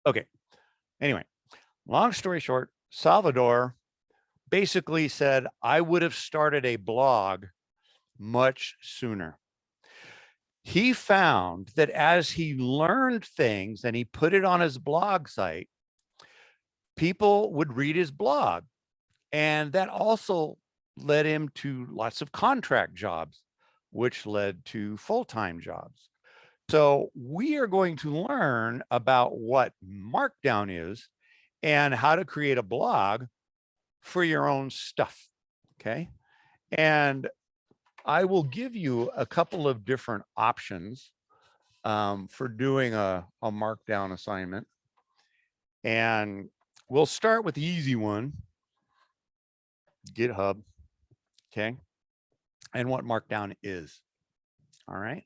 Okay. Anyway, long story short, Salvador basically said, I would have started a blog much sooner. He found that as he learned things and he put it on his blog site, people would read his blog. And that also led him to lots of contract jobs, which led to full-time jobs. So we are going to learn about what Markdown is and how to create a blog for your own stuff, okay? And I will give you a couple of different options for doing a Markdown assignment. And we'll start with the easy one, GitHub, okay? And what Markdown is, all right?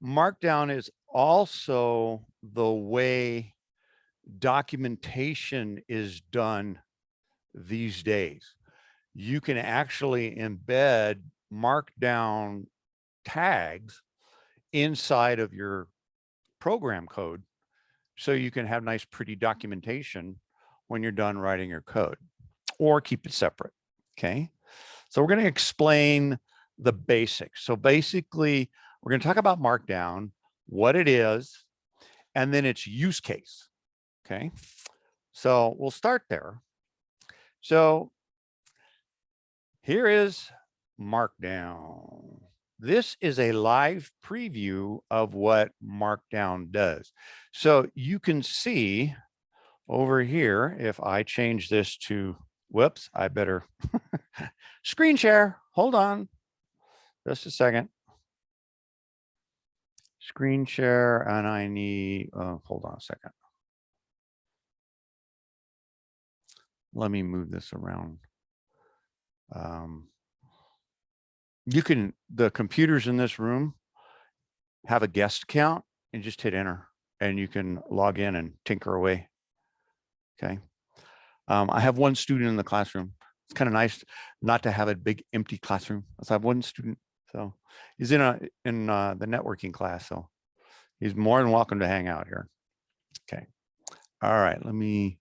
Markdown is also the way documentation is done these days. You can actually embed Markdown tags inside of your program code so you can have nice, pretty documentation when you're done writing your code, or keep it separate, okay? So we're going to explain the basics. So basically, we're going to talk about Markdown, what it is, and then its use case, okay? So we'll start there. So here is Markdown. This is a live preview of what Markdown does. So you can see over here, if I change this to, whoops, I better screen share. Hold on just a second. Screen share, and I need, hold on a second. Let me move this around. The computers in this room have a guest account, and just hit enter and you can log in and tinker away. Okay. I have one student in the classroom. It's kind of nice not to have a big empty classroom. So I have one student. So he's in the networking class. So he's more than welcome to hang out here. Okay. All right. Let me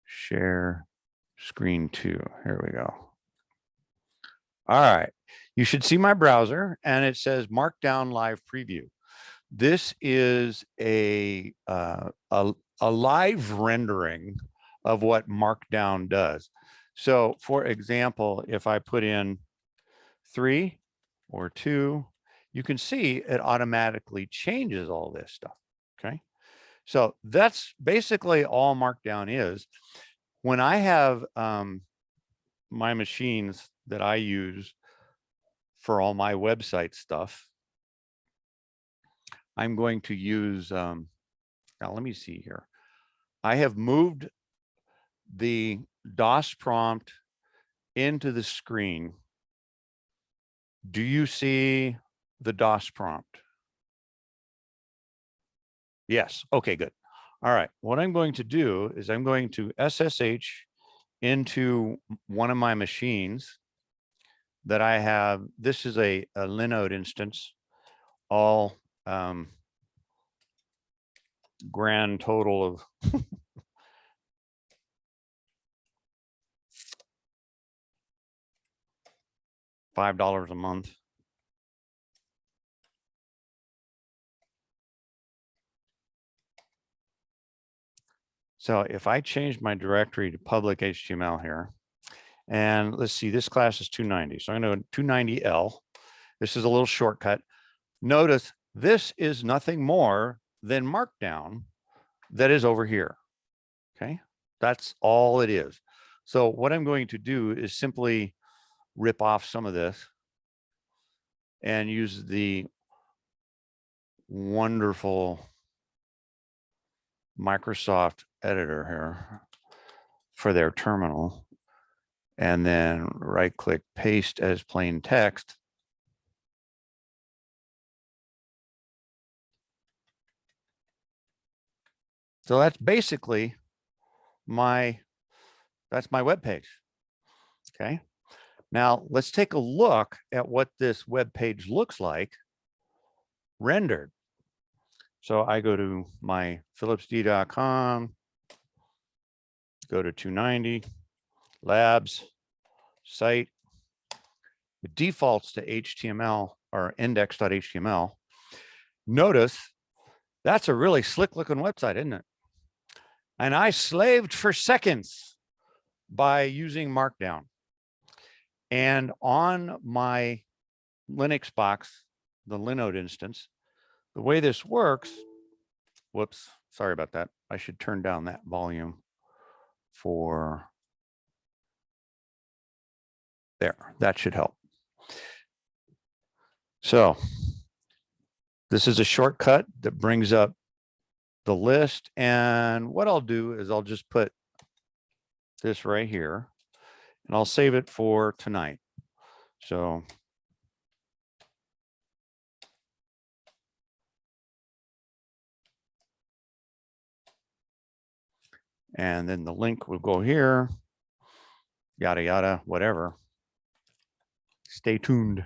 share screen 2. Here we go. All right. You should see my browser, and it says Markdown Live Preview. This is a live rendering of what Markdown does. So for example, if I put in 3 or 2, you can see it automatically changes all this stuff, okay? So that's basically all Markdown is. When I have my machines that I use for all my website stuff, I'm going to use, now let me see here. I have moved the DOS prompt into the screen. Do you see the DOS prompt? Yes, okay, good. All right, what I'm going to do is I'm going to SSH into one of my machines that I have. This is a Linode instance, all grand total of $5 a month. So if I change my directory to public HTML here, and let's see, this class is 290. So I'm going to 290L. This is a little shortcut. Notice this is nothing more than Markdown that is over here. Okay, that's all it is. So what I'm going to do is simply rip off some of this and use the wonderful Microsoft editor here for their terminal, and then right click paste as plain text. So that's basically that's my web page. Okay. Now let's take a look at what this web page looks like rendered. So I go to my phillipsd.com, go to 290, labs, site. It defaults to HTML or index.html. Notice that's a really slick looking website, isn't it? And I slaved for seconds by using Markdown. And on my Linux box, the Linode instance, the way this works, whoops, sorry about that. I should turn down that volume for there. That should help. So this is a shortcut that brings up the list. And what I'll do is I'll just put this right here and I'll save it for tonight. So and then the link will go here, yada, yada, whatever. Stay tuned.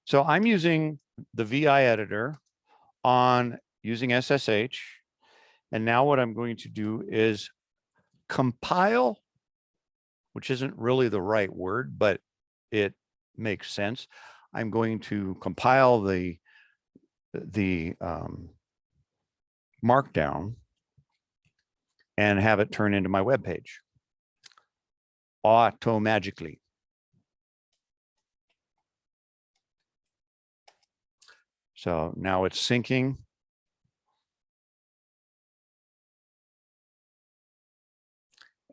So I'm using the VI editor on using SSH. And now what I'm going to do is compile, which isn't really the right word, but it makes sense. I'm going to compile the Markdown and have it turn into my web page auto-magically. So now it's syncing.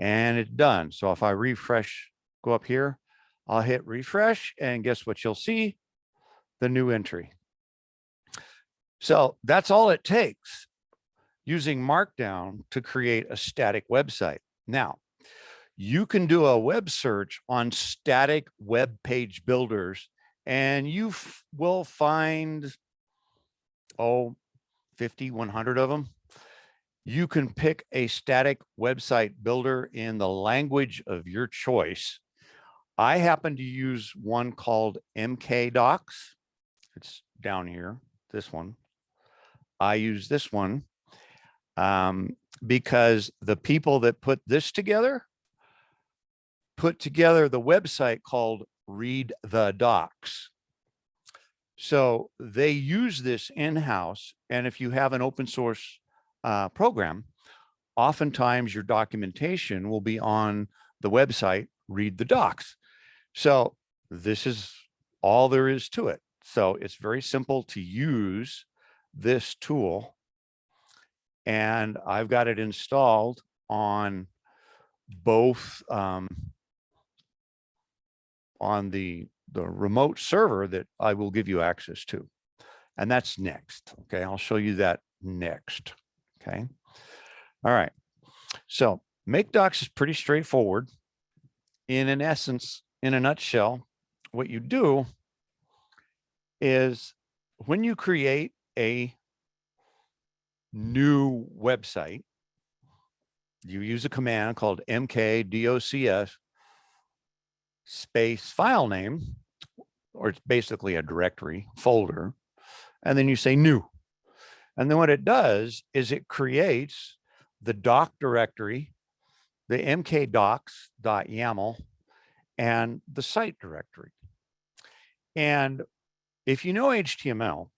And it's done. So if I refresh, go up here, I'll hit refresh and guess what you'll see? The new entry. So that's all it takes using Markdown to create a static website. Now, you can do a web search on static web page builders and you will find, 50, 100 of them. You can pick a static website builder in the language of your choice. I happen to use one called MKDocs. It's down here, this one. I use this one because the people that put this together put together the website called Read the Docs. So they use this in-house. And if you have an open source program, oftentimes your documentation will be on the website, Read the Docs. So this is all there is to it. So it's very simple to use this tool. And I've got it installed on both on the remote server that I will give you access to. And that's next. Okay, I'll show you that next. Okay. All right. So make docs is pretty straightforward. In an essence, in a nutshell, what you do is when you create a new website, you use a command called mkdocs space file name, or it's basically a directory folder, and then you say new. And then what it does is it creates the doc directory, the mkdocs.yaml, and the site directory. And if you know HTML,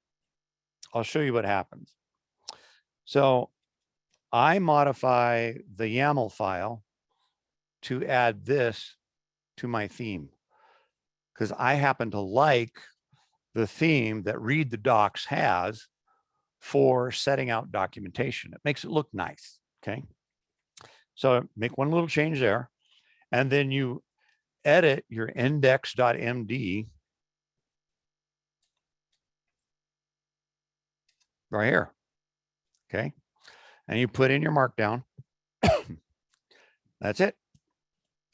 I'll show you what happens. So I modify the YAML file to add this to my theme because I happen to like the theme that Read the Docs has for setting out documentation. It makes it look nice. Okay. So make one little change there, and then you edit your index.md right here. Okay. And you put in your Markdown. That's it.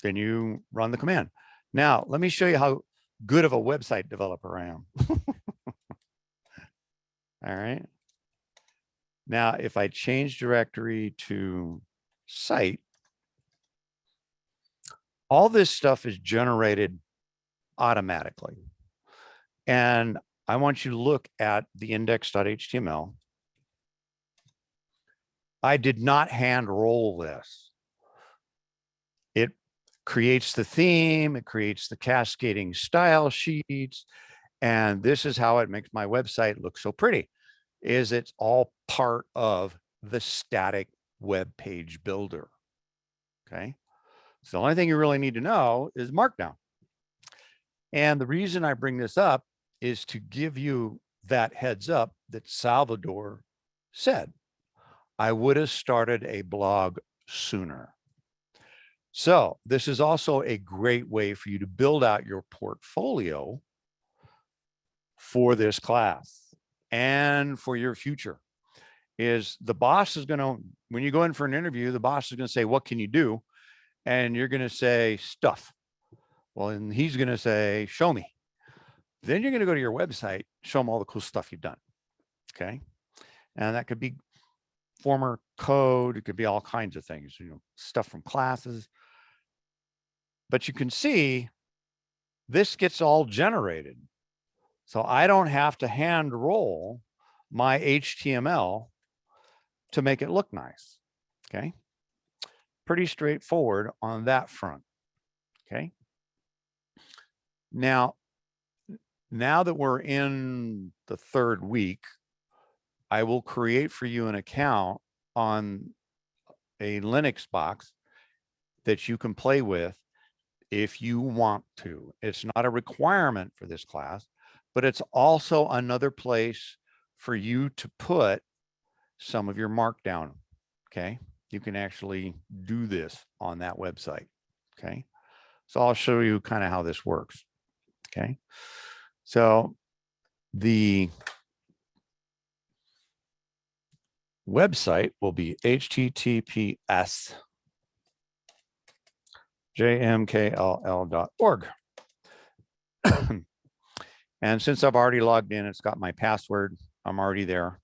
Then you run the command. Now, let me show you how good of a website developer I am. All right. Now, if I change directory to site, all this stuff is generated automatically. And I want you to look at the index.html. I did not hand roll this. It creates the theme, it creates the cascading style sheets, and this is how it makes my website look so pretty, is it's all part of the static web page builder, okay? So the only thing you really need to know is Markdown. And the reason I bring this up is to give you that heads up that Salvador said, I would have started a blog sooner. So this is also a great way for you to build out your portfolio for this class and for your future. Is the boss is going to, when you go in for an interview, the boss is going to say, what can you do? And you're going to say stuff. Well, and he's going to say, show me. Then you're going to go to your website, show them all the cool stuff you've done. Okay. And that could be former code. It could be all kinds of things, you know, stuff from classes. But you can see this gets all generated. So I don't have to hand roll my HTML to make it look nice. Okay. Pretty straightforward on that front. Okay. Now that we're in the third week, I will create for you an account on a Linux box that you can play with if you want to. It's not a requirement for this class, but it's also another place for you to put some of your Markdown. Okay. You can actually do this on that website. Okay. So I'll show you kind of how this works. Okay. So the website will be https jmkll.org. And since I've already logged in, it's got my password. I'm already there.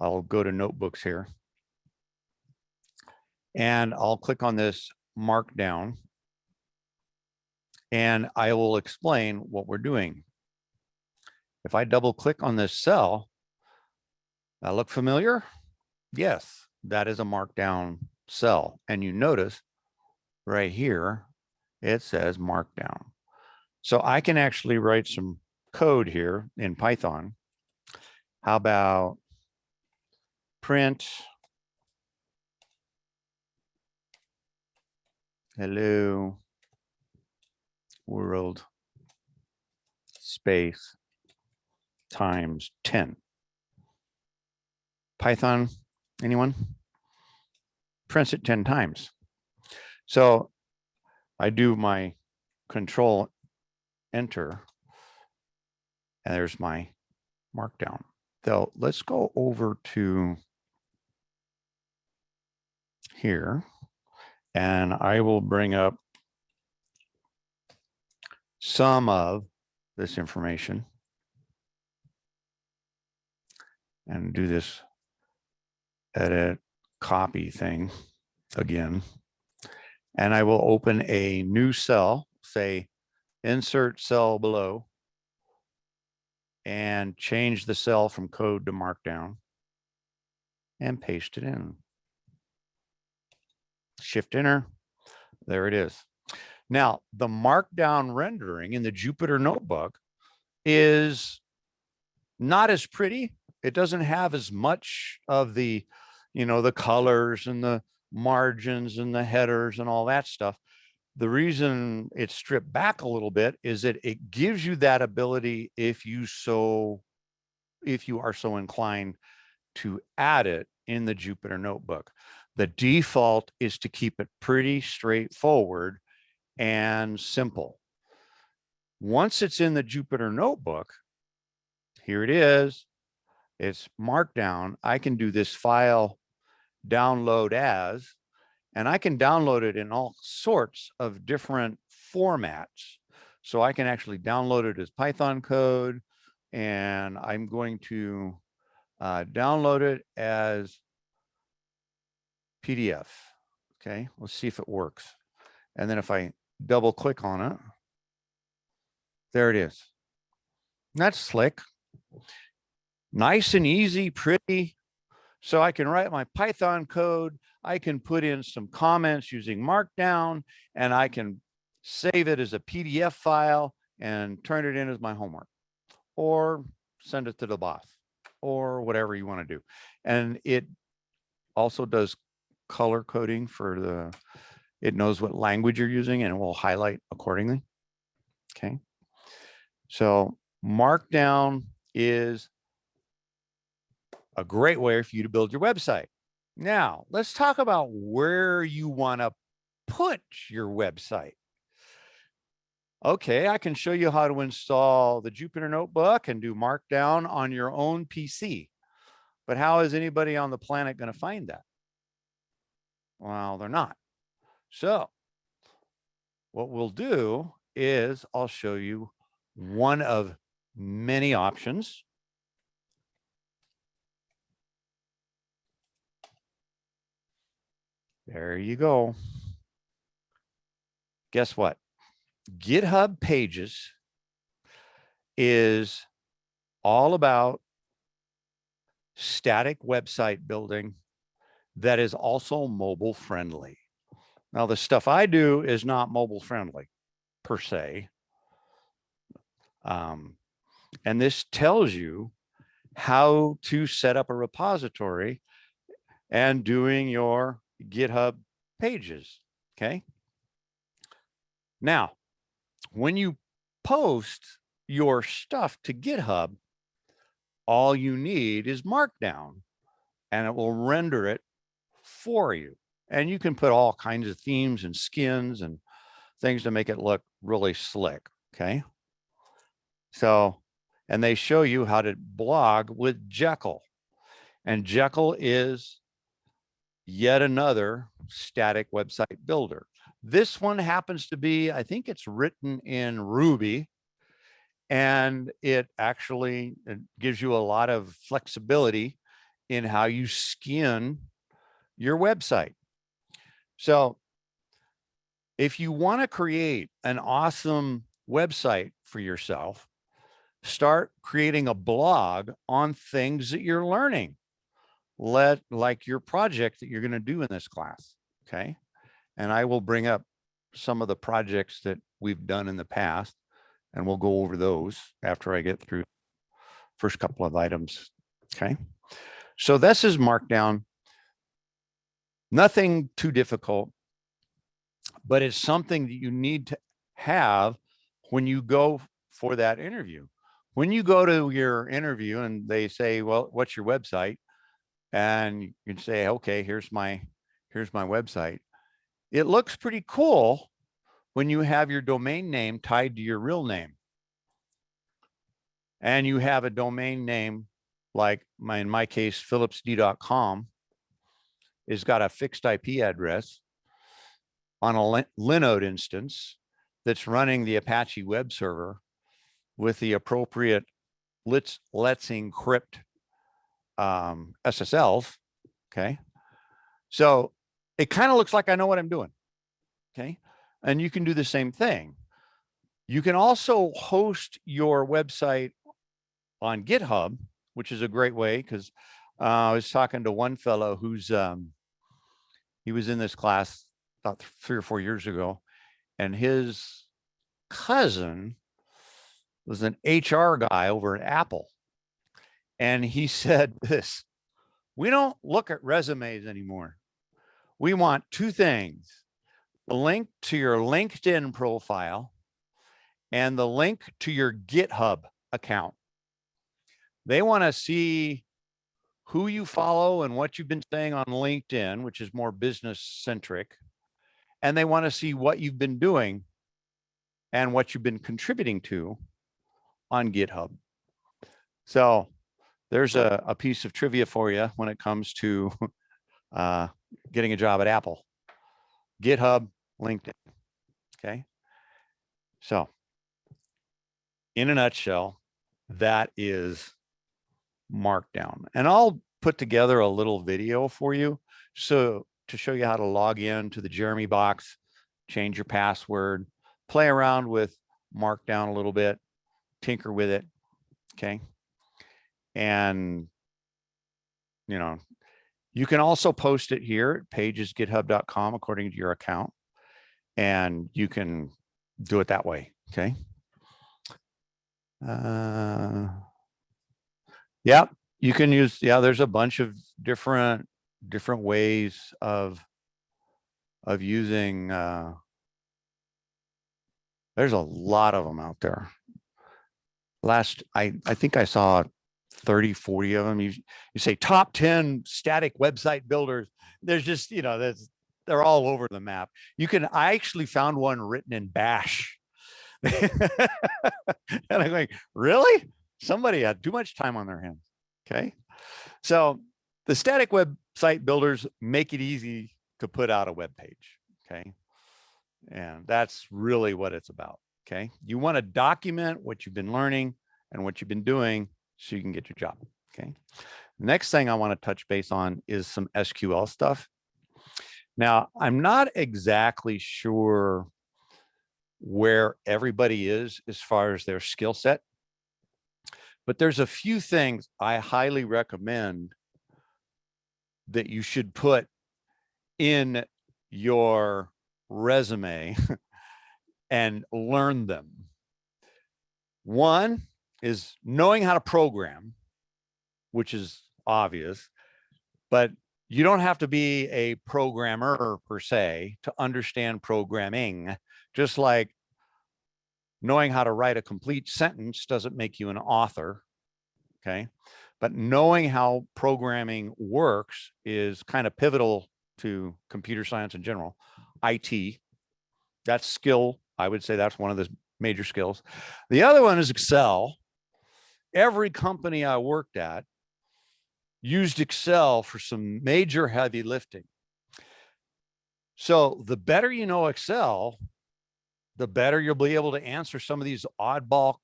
I'll go to notebooks here. And I'll click on this Markdown. And I will explain what we're doing. If I double click on this cell, that look familiar? Yes, that is a Markdown cell. And you notice right here, it says Markdown. So I can actually write some code here in Python. How about print hello world space times 10. Python, anyone? Prints it 10 times. So I do my control enter, and there's my Markdown. So let's go over to here, and I will bring up some of this information and do this edit copy thing again. And I will open a new cell, say insert cell below, and change the cell from code to Markdown and paste it in. Shift enter, there it is. Now, the Markdown rendering in the Jupyter Notebook is not as pretty. It doesn't have as much of the, you know, the colors and the margins and the headers and all that stuff. The reason it's stripped back a little bit is that it gives you that ability if you are so inclined to add it in the Jupyter Notebook. The default is to keep it pretty straightforward and simple. Once it's in the Jupyter Notebook, here it is, it's Markdown. I can do this file download as, and I can download it in all sorts of different formats. So I can actually download it as Python code, and I'm going to download it as PDF. Okay, let's see if it works. And then if I double click on it, there it is. That's slick. Nice and easy, pretty. So I can write my Python code. I can put in some comments using Markdown, and I can save it as a PDF file and turn it in as my homework, or send it to the boss, or whatever you want to do. And it also does color coding for it knows what language you're using and it will highlight accordingly. Okay. So Markdown is a great way for you to build your website. Now, let's talk about where you want to put your website. Okay, I can show you how to install the Jupyter Notebook and do Markdown on your own PC. But how is anybody on the planet going to find that? Well, they're not. So what we'll do is I'll show you one of many options. There you go. Guess what? Github Pages is all about static website building that is also mobile friendly. Now, the stuff I do is not mobile friendly per se. And this tells you how to set up a repository and doing your GitHub pages. Okay. Now, when you post your stuff to GitHub, all you need is Markdown and it will render it for you. And you can put all kinds of themes and skins and things to make it look really slick. Okay. So, and they show you how to blog with Jekyll. And Jekyll is yet another static website builder. This one happens to be, I think it's written in Ruby, and it actually gives you a lot of flexibility in how you skin your website. So if you want to create an awesome website for yourself, start creating a blog on things that you're learning, like your project that you're going to do in this class. Okay. And I will bring up some of the projects that we've done in the past, and we'll go over those after I get through the first couple of items. Okay. So this is Markdown. Nothing too difficult, but it's something that you need to have when you go for that interview. When you go to your interview and they say, well, what's your website? And you can say, okay, here's my website. It looks pretty cool when you have your domain name tied to your real name. And you have a domain name like in my case, phillipsd.com is got a fixed IP address on a Linode instance that's running the Apache web server with the appropriate let's encrypt SSLs. Okay. So it kind of looks like I know what I'm doing. Okay. And you can do the same thing. You can also host your website on GitHub, which is a great way, because I was talking to one fellow who's he was in this class about 3 or 4 years ago, and his cousin was an HR guy over at Apple. And he said this: we don't look at resumes anymore. We want 2 things: the link to your LinkedIn profile and the link to your GitHub account. They want to see who you follow and what you've been saying on LinkedIn, which is more business centric. And they want to see what you've been doing and what you've been contributing to on GitHub. So there's a piece of trivia for you when it comes to getting a job at Apple. GitHub, LinkedIn. Okay. So in a nutshell, that is Markdown. And I'll put together a little video for you so to show you how to log in to the Jeremy box, change your password, play around with Markdown a little bit, tinker with it. Okay. And, you know, you can also post it here at pagesgithub.com according to your account, and you can do it that way. Okay. Yeah, you can use, there's a bunch of different ways of using, there's a lot of them out there. I think I saw 30, 40 of them. You say top 10 static website builders. There's just, they're all over the map. I actually found one written in Bash. And I'm like, really? Somebody had too much time on their hands. Okay. So the static website builders make it easy to put out a web page. Okay. And that's really what it's about. Okay. You want to document what you've been learning and what you've been doing so you can get your job. Okay. Next thing I want to touch base on is some SQL stuff. Now, I'm not exactly sure where everybody is as far as their skill set, but there's a few things I highly recommend that you should put in your resume and learn them. One is knowing how to program, which is obvious, but you don't have to be a programmer per se to understand programming. Just like knowing how to write a complete sentence doesn't make you an author. Okay. But knowing how programming works is kind of pivotal to computer science in general. IT, that's skill. I would say that's one of the major skills. The other one is Excel. Every company I worked at used Excel for some major heavy lifting. So the better you know Excel, the better you'll be able to answer some of these oddball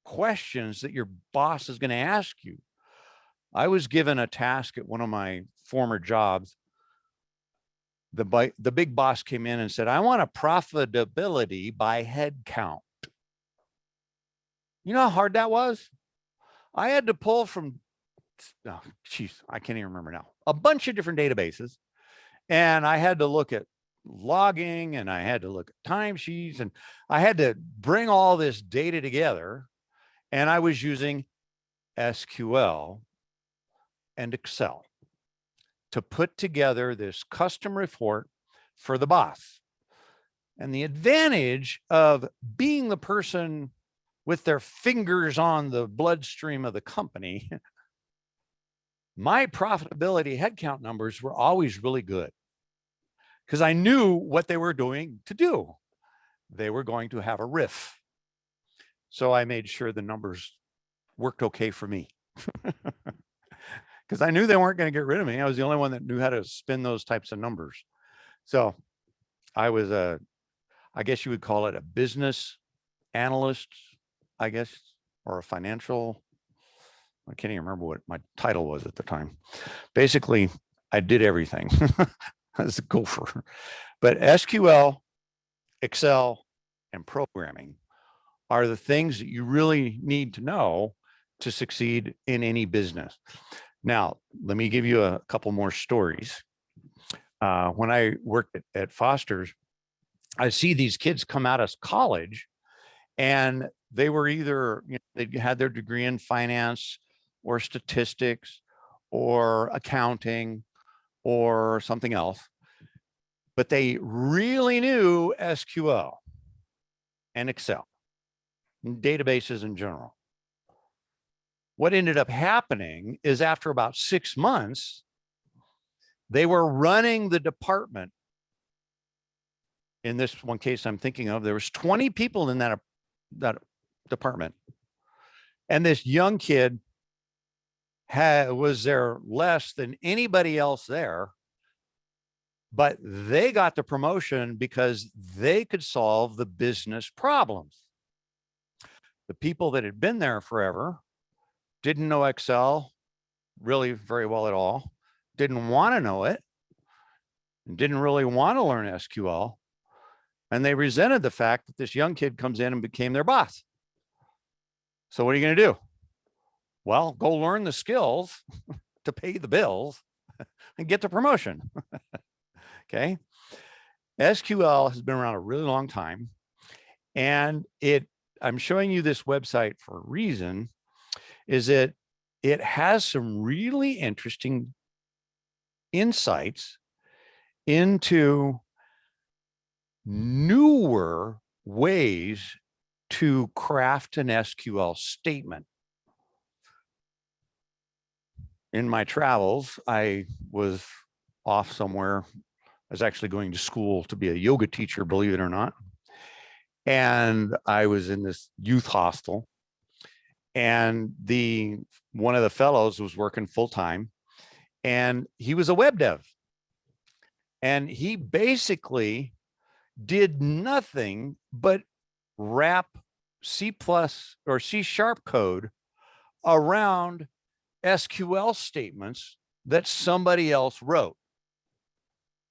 questions that your boss is going to ask you. I was given a task at one of my former jobs. The big boss came in and said, I want a profitability by head count. You know how hard that was? I had to pull from, I can't even remember now, a bunch of different databases. And I had to look at logging, and I had to look at timesheets, and I had to bring all this data together. And I was using SQL and Excel to put together this custom report for the boss. And the advantage of being the person with their fingers on the bloodstream of the company, my profitability headcount numbers were always really good because I knew what they were doing to do. They were going to have a RIF. So I made sure the numbers worked okay for me because I knew they weren't going to get rid of me. I was the only one that knew how to spin those types of numbers. So I was I guess you would call it a business analyst, I guess, or a financial. I can't even remember what my title was at the time. Basically, I did everything as a gopher. But SQL, Excel, and programming are the things that you really need to know to succeed in any business. Now, let me give you a couple more stories. When I worked at Foster's, I see these kids come out of college, and they were either, they had their degree in finance or statistics or accounting or something else, but they really knew SQL and Excel and databases in general. What ended up happening is after about 6 months, they were running the department. In this one case I'm thinking of, there was 20 people in that department. And this young kid was there less than anybody else there, but they got the promotion because they could solve the business problems. The people that had been there forever didn't know Excel really very well at all, didn't want to know it, and didn't really want to learn SQL. And they resented the fact that this young kid comes in and became their boss. So what are you going to do? Well, go learn the skills to pay the bills and get the promotion. Okay. SQL has been around a really long time, and I'm showing you this website for a reason, is that it has some really interesting insights into newer ways to craft an SQL statement. In my travels, I was off somewhere. I was actually going to school to be a yoga teacher, believe it or not. And I was in this youth hostel, and one of the fellows was working full time, and he was a web dev. And he basically did nothing but wrap C+ or C# code around SQL statements that somebody else wrote,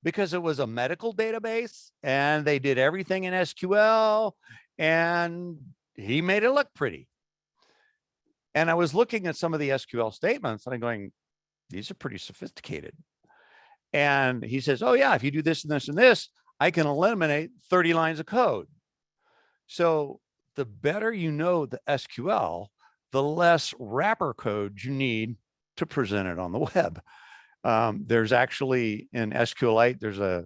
because it was a medical database and they did everything in SQL, and he made it look pretty. And I was looking at some of the SQL statements and I'm going, these are pretty sophisticated. And he says, oh yeah, if you do this and this and this, I can eliminate 30 lines of code. So the better you know the SQL, the less wrapper code you need to present it on the web. There's actually in SQLite, there's a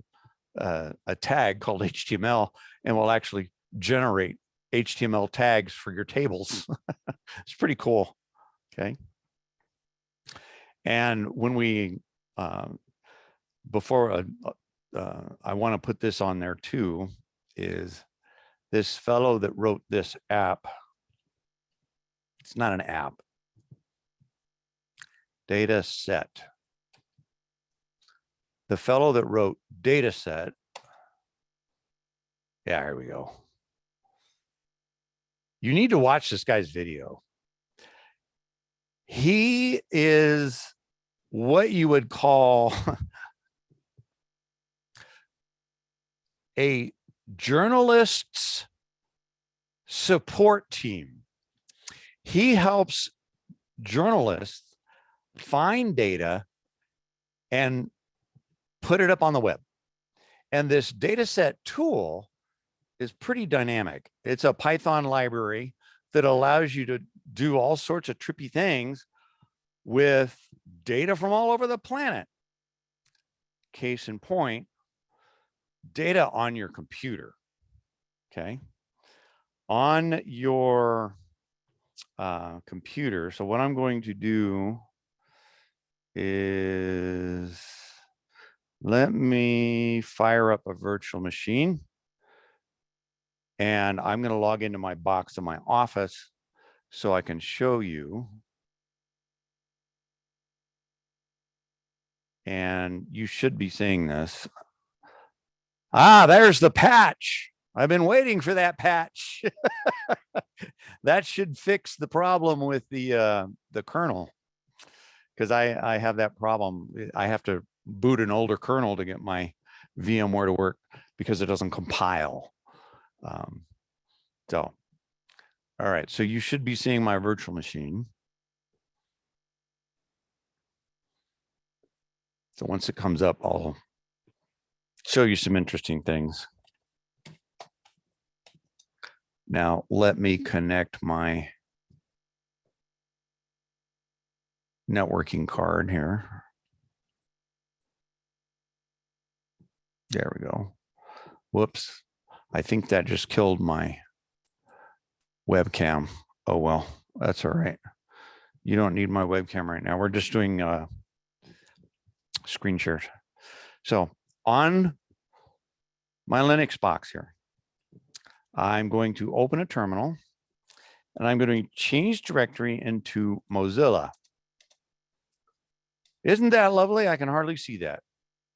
tag called HTML, and will actually generate HTML tags for your tables. It's pretty cool. Okay. And when we, before I want to put this on there too, is this fellow that wrote this app. It's not an app. Data set. The fellow that wrote data set. Yeah, here we go. You need to watch this guy's video. He is what you would call a journalist's support team. He helps journalists find data and put it up on the web. And this data set tool is pretty dynamic. It's a Python library that allows you to do all sorts of trippy things with data from all over the planet. Case in point, data on your computer. Okay. On your computer. So what I'm going to do is let me fire up a virtual machine, and I'm going to log into my box in my office so I can show you. And you should be seeing this. Ah, there's the patch. I've been waiting for that patch. That should fix the problem with the kernel, because I have that problem. I have to boot an older kernel to get my VMware to work because it doesn't compile. So, all right, so you should be seeing my virtual machine. So once it comes up, I'll show you some interesting things. Now, let me connect my networking card here. There we go. Whoops. I think that just killed my webcam. Oh, well, that's all right. You don't need my webcam right now. We're just doing screen shares. So on my Linux box here, I'm going to open a terminal, and I'm going to change directory into Mozilla. Isn't that lovely? I can hardly see that.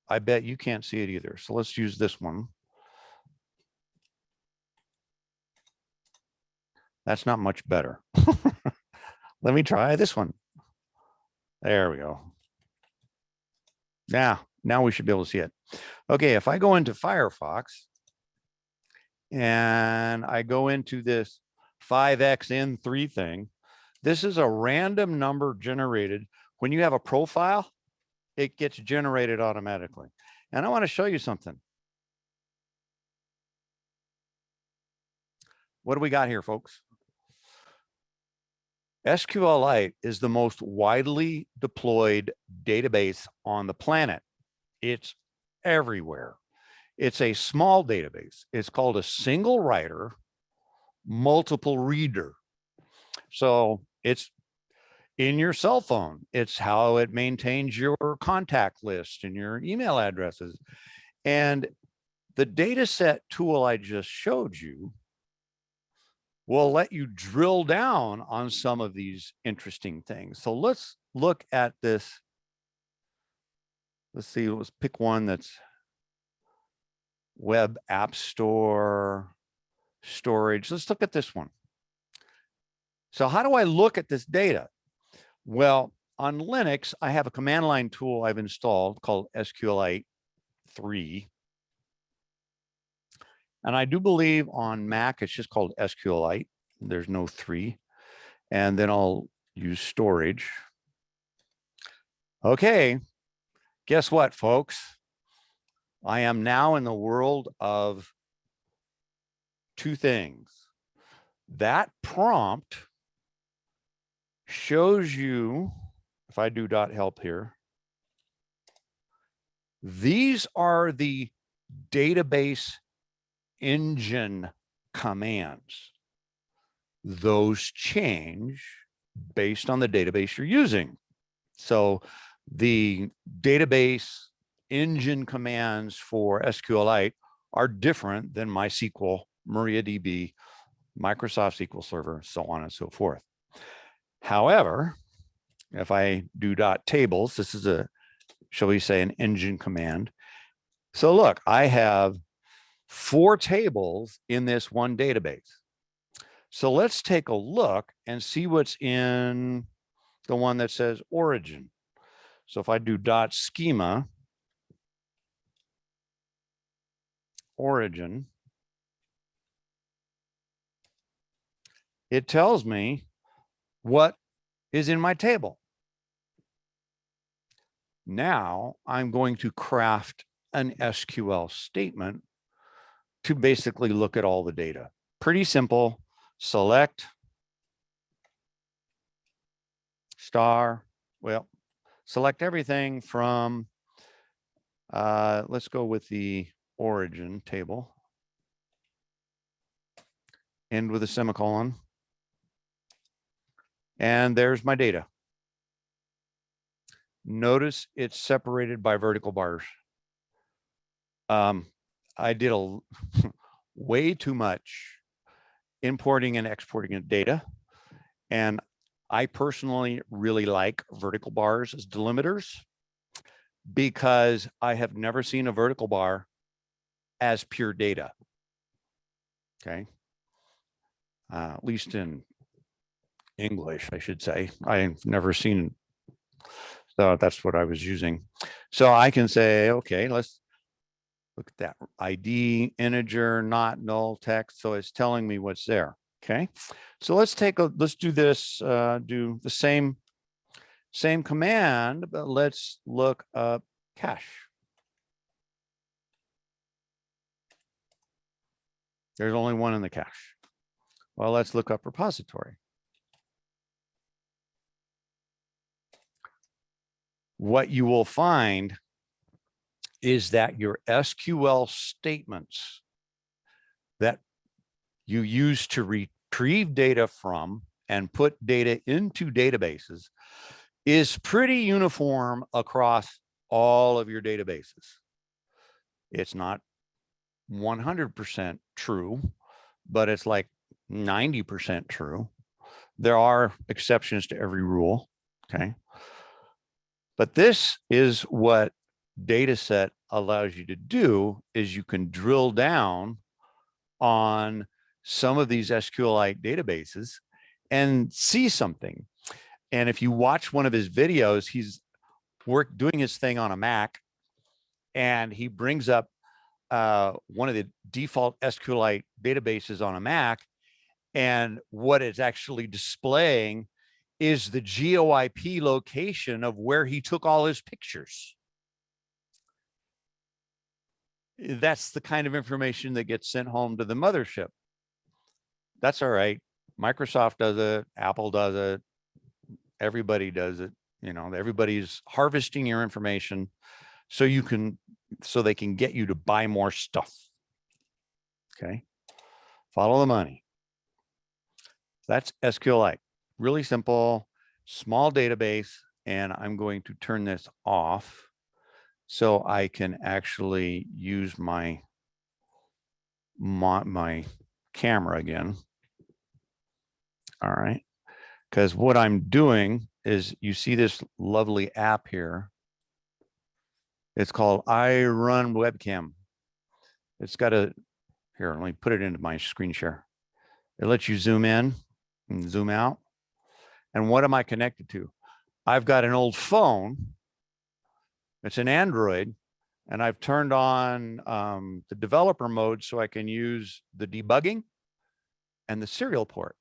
I bet you can't see it either. So let's use this one. That's not much better. Let me try this one. There we go. Now we should be able to see it. Okay, if I go into Firefox and I go into this 5xN3 thing, This is a random number generated. When you have a profile, it gets generated automatically. And I want to show you something. What do we got here, folks? SQLite is the most widely deployed database on the planet. It's everywhere. It's a small database. It's called a single writer, multiple reader. So it's in your cell phone. It's how it maintains your contact list and your email addresses. And the data set tool I just showed you will let you drill down on some of these interesting things. So let's look at this. Let's see, let's pick one that's web app store, storage. Let's look at this one. So how do I look at this data? Well, on Linux, I have a command line tool I've installed called SQLite 3. And I do believe on Mac, it's just called SQLite. There's no 3. And then I'll use storage. Okay, guess what, folks? I am now in the world of two things. That prompt shows you, if I do .help here, these are the database engine commands. Those change based on the database you're using. So the database engine commands for SQLite are different than MySQL, MariaDB, Microsoft SQL Server, so on and so forth. However, if I do .tables, this is a, shall we say, an engine command. So look, I have 4 tables in this one database. So let's take a look and see what's in the one that says origin. So if I do .schema, origin, it tells me what is in my table. Now I'm going to craft an SQL statement to basically look at all the data. Pretty simple. Select star, well, select everything from, let's go with the origin table. End with a semicolon. And there's my data. Notice it's separated by vertical bars. I did a way too much importing and exporting of data. And I personally really like vertical bars as delimiters because I have never seen a vertical bar as pure data. Okay. At least in English, I should say. I've never seen, so that's what I was using. So I can say, okay, let's look at that ID, integer, not null text. So it's telling me what's there. Okay. So let's do this, do the same command, but let's look up cache. There's only one in the cache. Well, let's look up repository. What you will find is that your SQL statements that you use to retrieve data from and put data into databases is pretty uniform across all of your databases. It's not 100% true, but it's like 90% true. There are exceptions to every rule, okay? But this is what dataset allows you to do, is you can drill down on some of these SQLite databases and see something. And if you watch one of his videos, he's doing his thing on a Mac, and he brings up one of the default SQLite databases on a Mac, and what it's actually displaying is the GeoIP location of where he took all his pictures. That's the kind of information that gets sent home to the mothership. That's all right. Microsoft does it. Apple does it. Everybody does it. You know, everybody's harvesting your information so they can get you to buy more stuff. Okay. Follow the money. That's SQLite. Really simple, small database. And I'm going to turn this off so I can actually use my camera again. All right. Because what I'm doing is, you see this lovely app here. It's called I Run Webcam. It's got here, let me put it into my screen share. It lets you zoom in and zoom out. And what am I connected to? I've got an old phone. It's an Android. And I've turned on the developer mode so I can use the debugging and the serial port.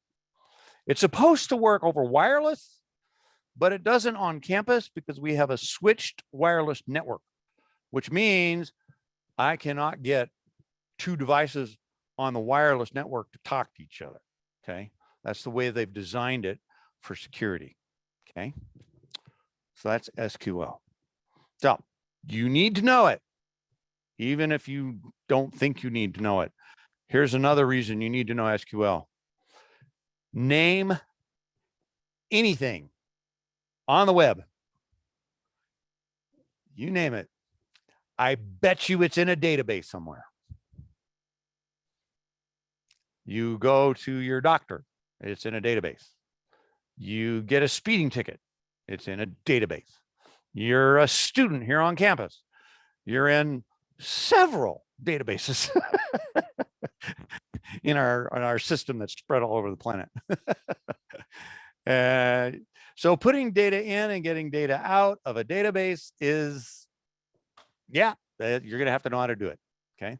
It's supposed to work over wireless, but it doesn't on campus because we have a switched wireless network, which means I cannot get two devices on the wireless network to talk to each other. Okay. That's the way they've designed it for security. Okay. So that's SQL. So you need to know it, even if you don't think you need to know it. Here's another reason you need to know SQL. Name anything on the web. You name it. I bet you it's in a database somewhere. You go to your doctor, it's in a database. You get a speeding ticket, it's in a database. You're a student here on campus, you're in several databases in our system that's spread all over the planet. So putting data in and getting data out of a database is, yeah, you're going to have to know how to do it. Okay.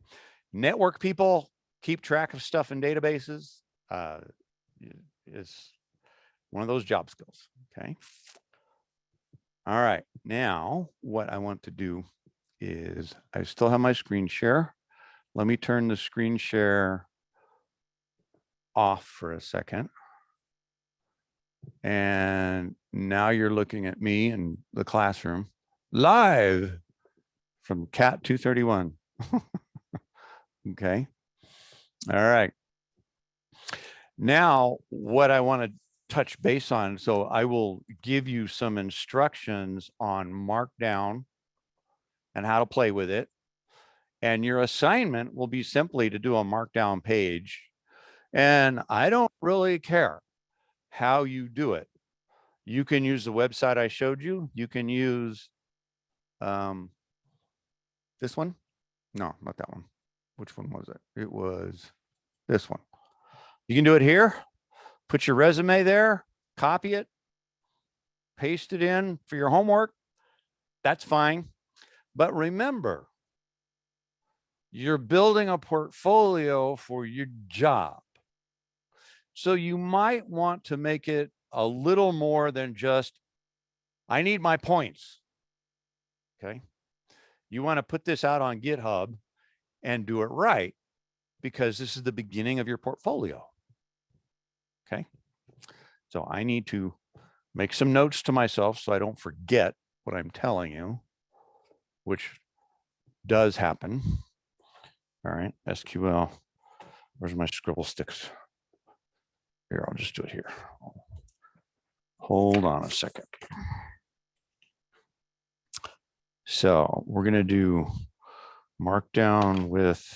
Network people keep track of stuff in databases. Is one of those job skills. Okay. All right. Now, what I want to do is, I still have my screen share. Let me turn the screen share off for a second. And now you're looking at me in the classroom live from Cat 231. Okay. All right. Now, what I want to touch base on, so I will give you some instructions on Markdown and how to play with it. And your assignment will be simply to do a Markdown page. And I don't really care how you do it. You can use the website I showed you. You can use this one. No, not that one. Which one was it? It was this one. You can do it here. Put your resume there, copy it, paste it in for your homework. That's fine. But remember, you're building a portfolio for your job. So you might want to make it a little more than just, I need my points. Okay. You want to put this out on GitHub and do it right, because this is the beginning of your portfolio. Okay. So I need to make some notes to myself so I don't forget what I'm telling you, which does happen. All right. SQL. Where's my scribble sticks? Here, I'll just do it here. Hold on a second. So we're going to do Markdown with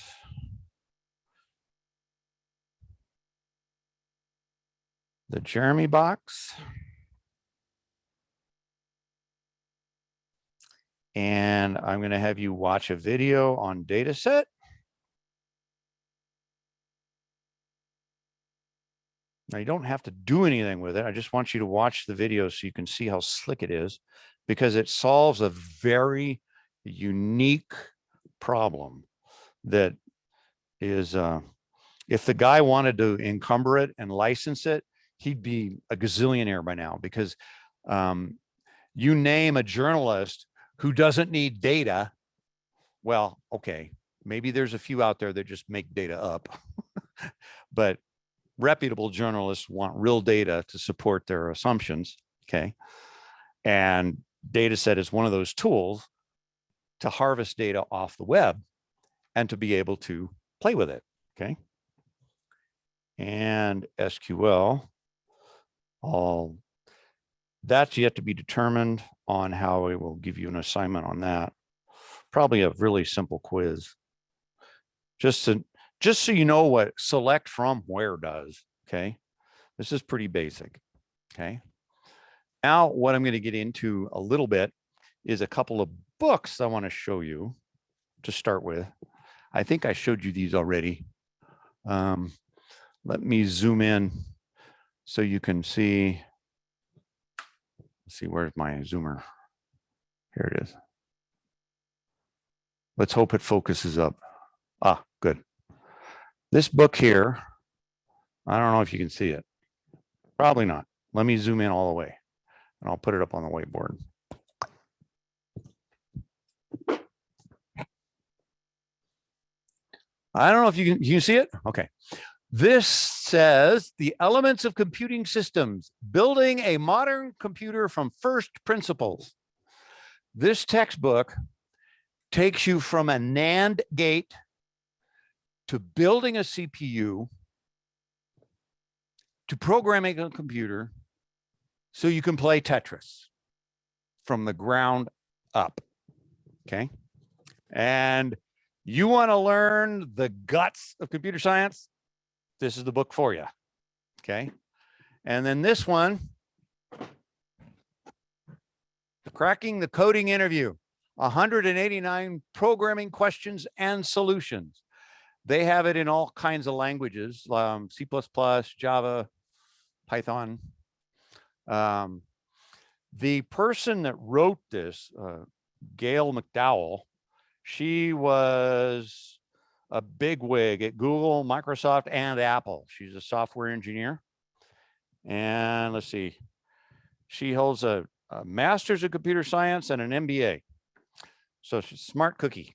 the Jeremy box. And I'm going to have you watch a video on dataset. Now, you don't have to do anything with it. I just want you to watch the video so you can see how slick it is, because it solves a very unique problem that is, if the guy wanted to encumber it and license it, he'd be a gazillionaire by now, because you name a journalist who doesn't need data. Well, okay, maybe there's a few out there that just make data up, but reputable journalists want real data to support their assumptions. Okay. And data set is one of those tools to harvest data off the web and to be able to play with it. Okay. And SQL, all that's yet to be determined on how I will give you an assignment on that. Probably a really simple quiz. Just so you know what select from where does. Okay. This is pretty basic. Okay. Now, what I'm going to get into a little bit is a couple of books I want to show you to start with. I think I showed you these already. Let me zoom in so you can see. Let's see, where's my zoomer? Here it is. Let's hope it focuses up. Ah, good. This book here, I don't know if you can see it. Probably not. Let me zoom in all the way, and I'll put it up on the whiteboard. I don't know if you can see it. Okay. This says the elements of computing systems, building a modern computer from first principles. This textbook takes you from a NAND gate to building a CPU to programming a computer so you can play Tetris from the ground up. Okay. And you want to learn the guts of computer science? This is the book for you. Okay. And then this one, Cracking the Coding Interview, 189 programming questions and solutions. They have it in all kinds of languages, C++, Java, Python. The person that wrote this, Gail McDowell, she was a bigwig at Google, Microsoft, and Apple. She's a software engineer. And let's see, she holds a master's of computer science and an MBA. So she's a smart cookie.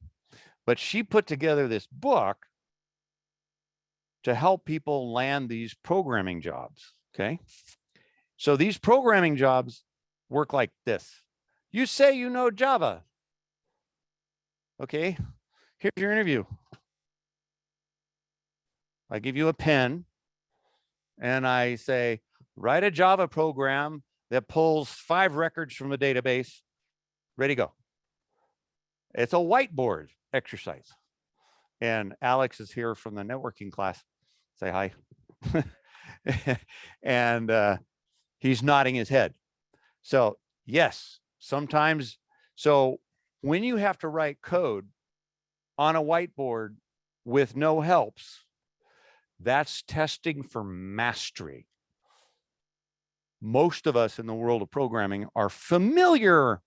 But she put together this book to help people land these programming jobs. Okay. So these programming jobs work like this. You say you know Java. Okay. Here's your interview. I give you a pen and I say, write a Java program that pulls 5 records from a database. Ready, go. It's a whiteboard exercise. And Alex is here from the networking class. Say hi. And he's nodding his head. So yes, sometimes. So when you have to write code on a whiteboard with no helps, that's testing for mastery. Most of us in the world of programming are familiar,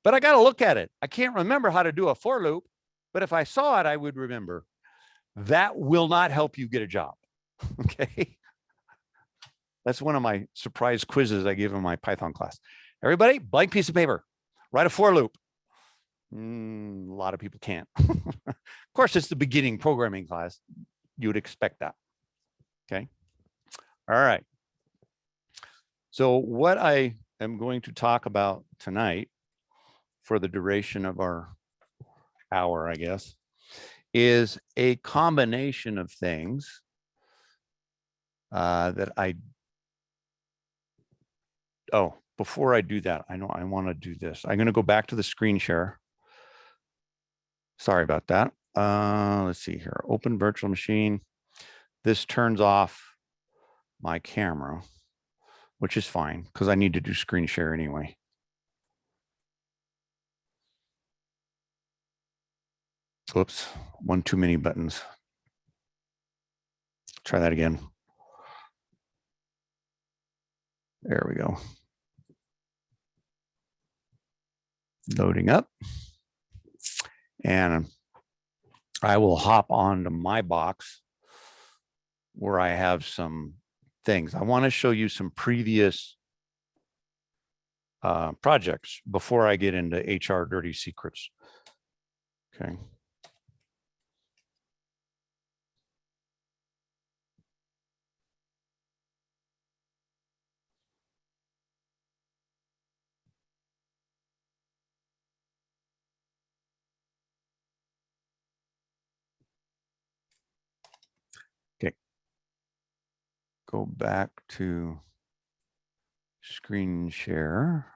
but I got to look at it. I can't remember how to do a for loop, but if I saw it, I would remember. That will not help you get a job. Okay. That's one of my surprise quizzes I give in my Python class. Everybody, blank piece of paper, write a for loop. A lot of people can't. Of course, it's the beginning programming class. You would expect that. Okay. All right. So what I am going to talk about tonight for the duration of our hour, I guess, is a combination of things that before I do that, I know I want to do this. I'm going to go back to the screen share. Sorry about that. Let's see here. Open virtual machine. This turns off my camera, which is fine because I need to do screen share anyway. Whoops, one too many buttons. Try that again. There we go. Loading up. And I will hop onto my box where I have some things. I want to show you some previous projects before I get into HR dirty secrets. Okay. Okay. Go back to screen share.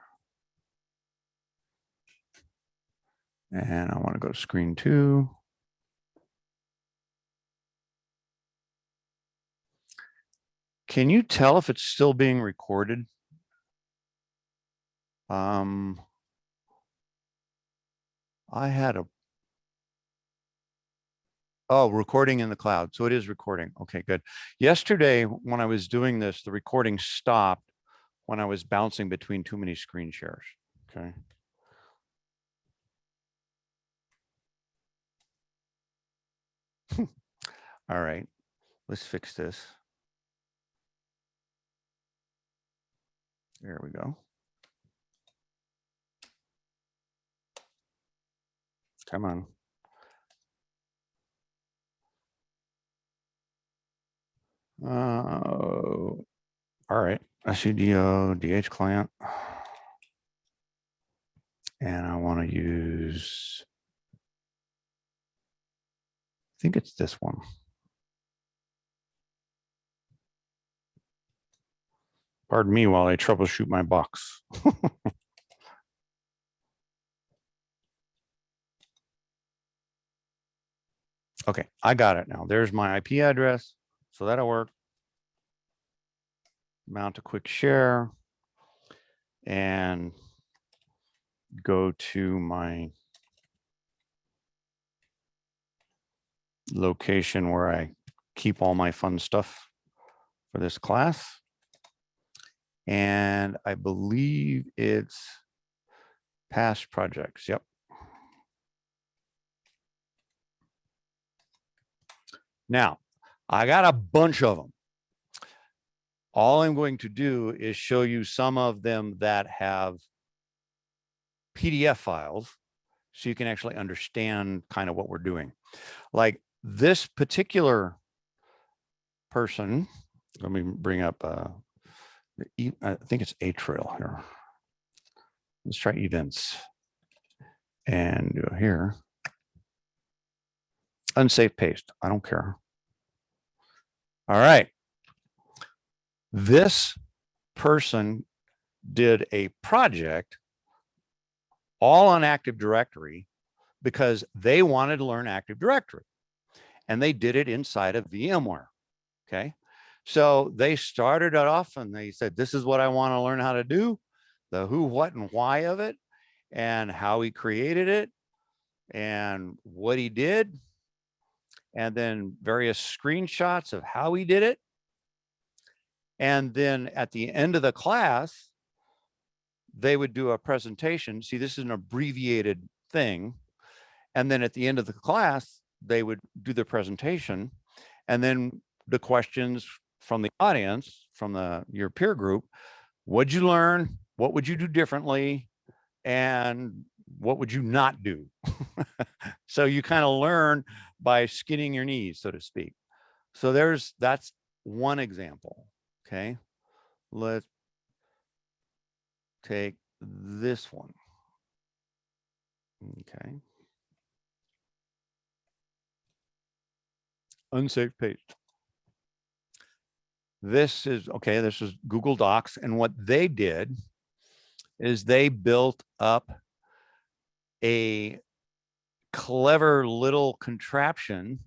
And I want to go to screen 2. Can you tell if it's still being recorded? I had a, oh, recording in the cloud. So it is recording. Okay, good. Yesterday, when I was doing this, the recording stopped when I was bouncing between too many screen shares. Okay. All right, let's fix this. There we go. Come on. All right, SUDO DH client. And I want to use, I think it's this one. Pardon me while I troubleshoot my box. Okay, I got it now. There's my IP address, so that'll work. Mount a quick share and go to my location where I keep all my fun stuff for this class. And I believe it's past projects. Yep. Now, I got a bunch of them. All I'm going to do is show you some of them that have PDF files so you can actually understand kind of what we're doing. Like this particular person, let me bring up, I think it's a trail here. Let's try events and do here. Unsafe paste, I don't care. All right. This person did a project all on Active Directory because they wanted to learn Active Directory and they did it inside of VMware. Okay. So they started it off and they said, this is what I want to learn how to do, the who, what, and why of it, and how he created it and what he did, and then various screenshots of how he did it. And then at the end of the class, they would do a presentation. See, this is an abbreviated thing. And then at the end of the class, they would do the presentation. And then the questions from the audience, from your peer group, what'd you learn? What would you do differently? And what would you not do? So you kind of learn by skinning your knees, so to speak. So that's one example. Okay. Let's take this one. Okay. Unsafe paste. This is, okay, this is Google Docs. And what they did is they built up a clever little contraption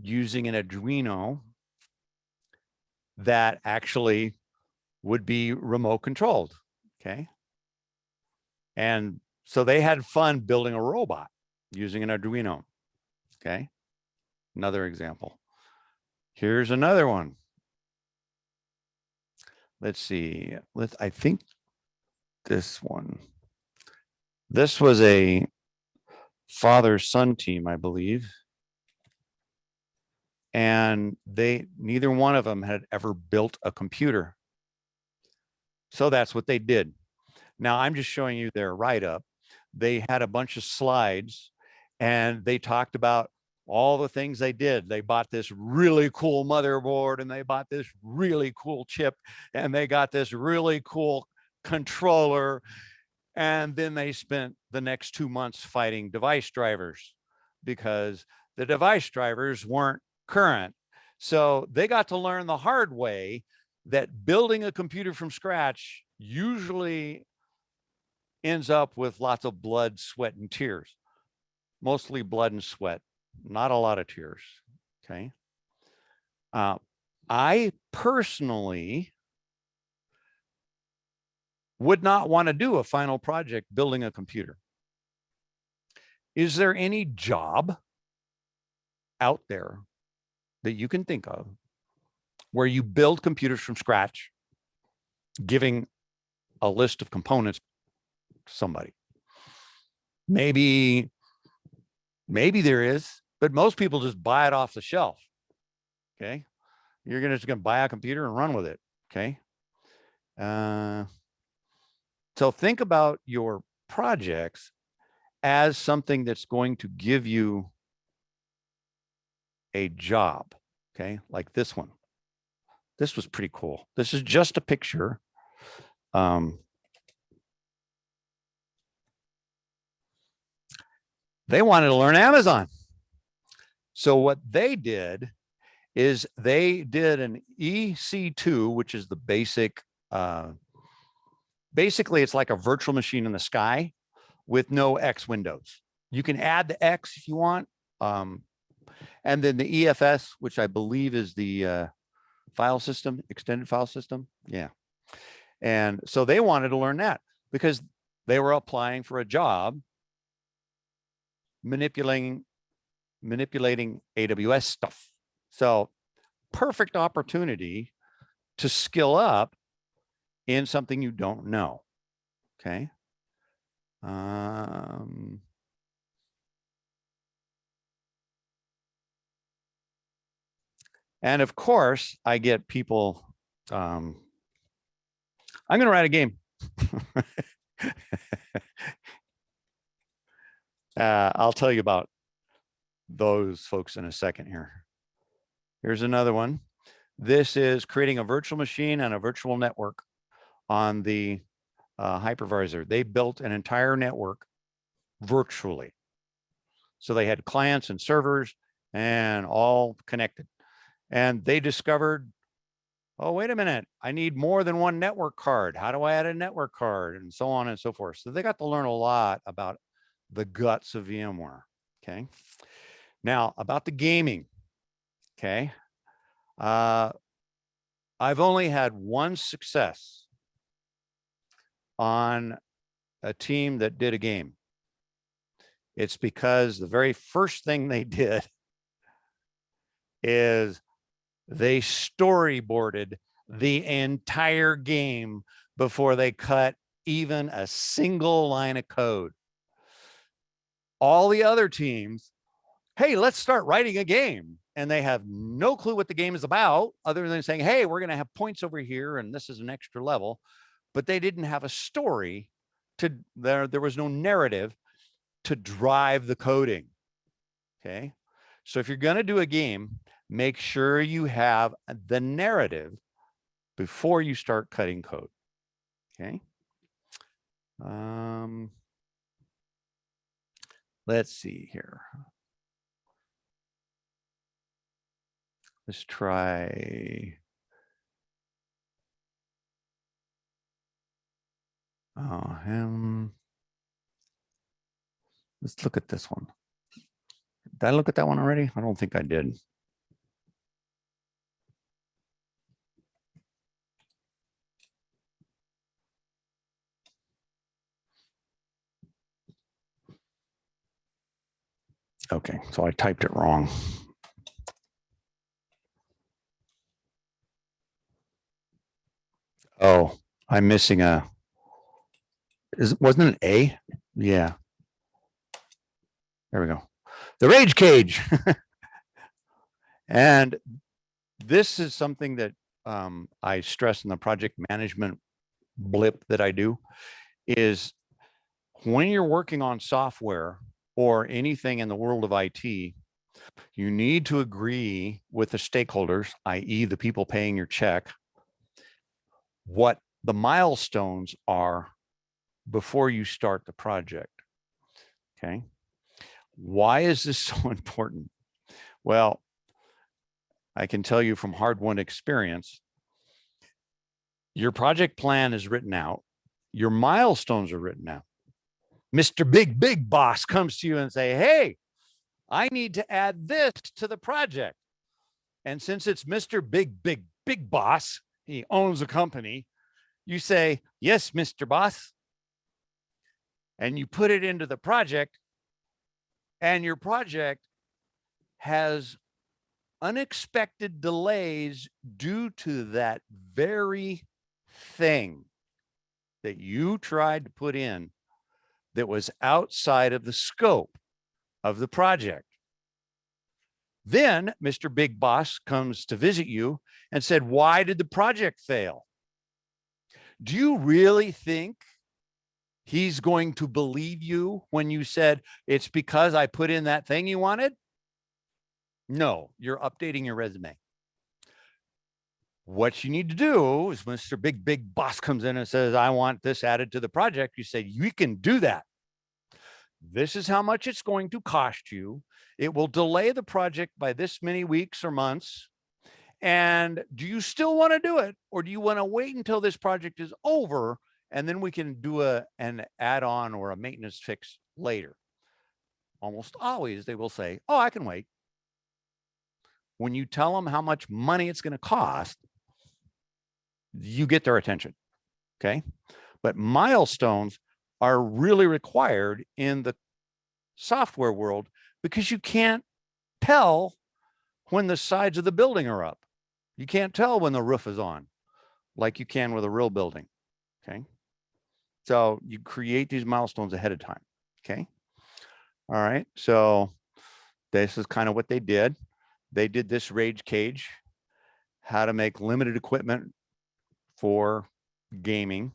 using an Arduino that actually would be remote controlled. Okay. And so they had fun building a robot using an Arduino. Okay. Another example. Here's another one. Let's see. I think this one. This was a father-son team, I believe. and neither one of them had ever built a computer. So that's what they did. Now I'm just showing you their write-up. They had a bunch of slides and they talked about all the things they did. They bought this really cool motherboard and they bought this really cool chip and they got this really cool controller. And then they spent the next 2 months fighting device drivers because the device drivers weren't current. So they got to learn the hard way that building a computer from scratch usually ends up with lots of blood, sweat, and tears. Mostly blood and sweat, not a lot of tears, okay? I personally would not want to do a final project building a computer. Is there any job out there that you can think of where you build computers from scratch, giving a list of components to somebody? Maybe there is, but most people just buy it off the shelf. Okay. You're just going to buy a computer and run with it. Okay. So think about your projects as something that's going to give you a job. Okay. Like this one. This was pretty cool. This is just a picture. They wanted to learn Amazon. So what they did is they did an EC2, which is the basic, basically it's like a virtual machine in the sky with no X windows. You can add the X if you want. And then the EFS, which I believe is the file system, extended file system. Yeah. And so they wanted to learn that because they were applying for a job manipulating AWS stuff. So perfect opportunity to skill up in something you don't know. Okay. And of course, I get people, I'm going to write a game. I'll tell you about those folks in a second here. Here's another one. This is creating a virtual machine and a virtual network on the hypervisor. They built an entire network virtually. So they had clients and servers and all connected. And they discovered, oh, wait a minute, I need more than one network card. How do I add a network card? And so on and so forth. So they got to learn a lot about the guts of VMware. Okay. Now about the gaming. Okay. I've only had one success on a team that did a game. It's because the very first thing they did is they storyboarded the entire game before they cut even a single line of code. All the other teams, hey, let's start writing a game. And they have no clue what the game is about other than saying, hey, we're going to have points over here and this is an extra level. But they didn't have a story there was no narrative to drive the coding. Okay. So if you're going to do a game, make sure you have the narrative before you start cutting code. Okay. Let's see here. Let's try. Let's look at this one. Did I look at that one already? I don't think I did. Okay, so I typed it wrong. Oh, I'm missing a, wasn't it an A? Yeah. There we go. The rage cage. And this is something that I stress in the project management blip that I do, is when you're working on software or anything in the world of IT, you need to agree with the stakeholders, i.e. the people paying your check, what the milestones are before you start the project. Okay. Why is this so important? Well, I can tell you from hard-won experience, your project plan is written out, your milestones are written out. Mr. Big Boss comes to you and say, hey, I need to add this to the project. And since it's Mr. Big Boss, he owns a company, you say, yes, Mr. Boss. And you put it into the project, and your project has unexpected delays due to that very thing that you tried to put in that was outside of the scope of the project. Then Mr. Big Boss comes to visit you and said, why did the project fail? Do you really think he's going to believe you when you said, it's because I put in that thing you wanted? No, you're updating your resume. What you need to do is Mr. Big Boss comes in and says, I want this added to the project. You say, you can do that. This is how much it's going to cost you. It will delay the project by this many weeks or months. And do you still want to do it? Or do you want to wait until this project is over and then we can do an add-on or a maintenance fix later? Almost always they will say, oh, I can wait. When you tell them how much money it's going to cost, you get their attention. Okay. But milestones are really required in the software world because you can't tell when the sides of the building are up. You can't tell when the roof is on like you can with a real building. Okay. So you create these milestones ahead of time. Okay. All right. So this is kind of what they did. They did this rage cage, how to make limited equipment for gaming,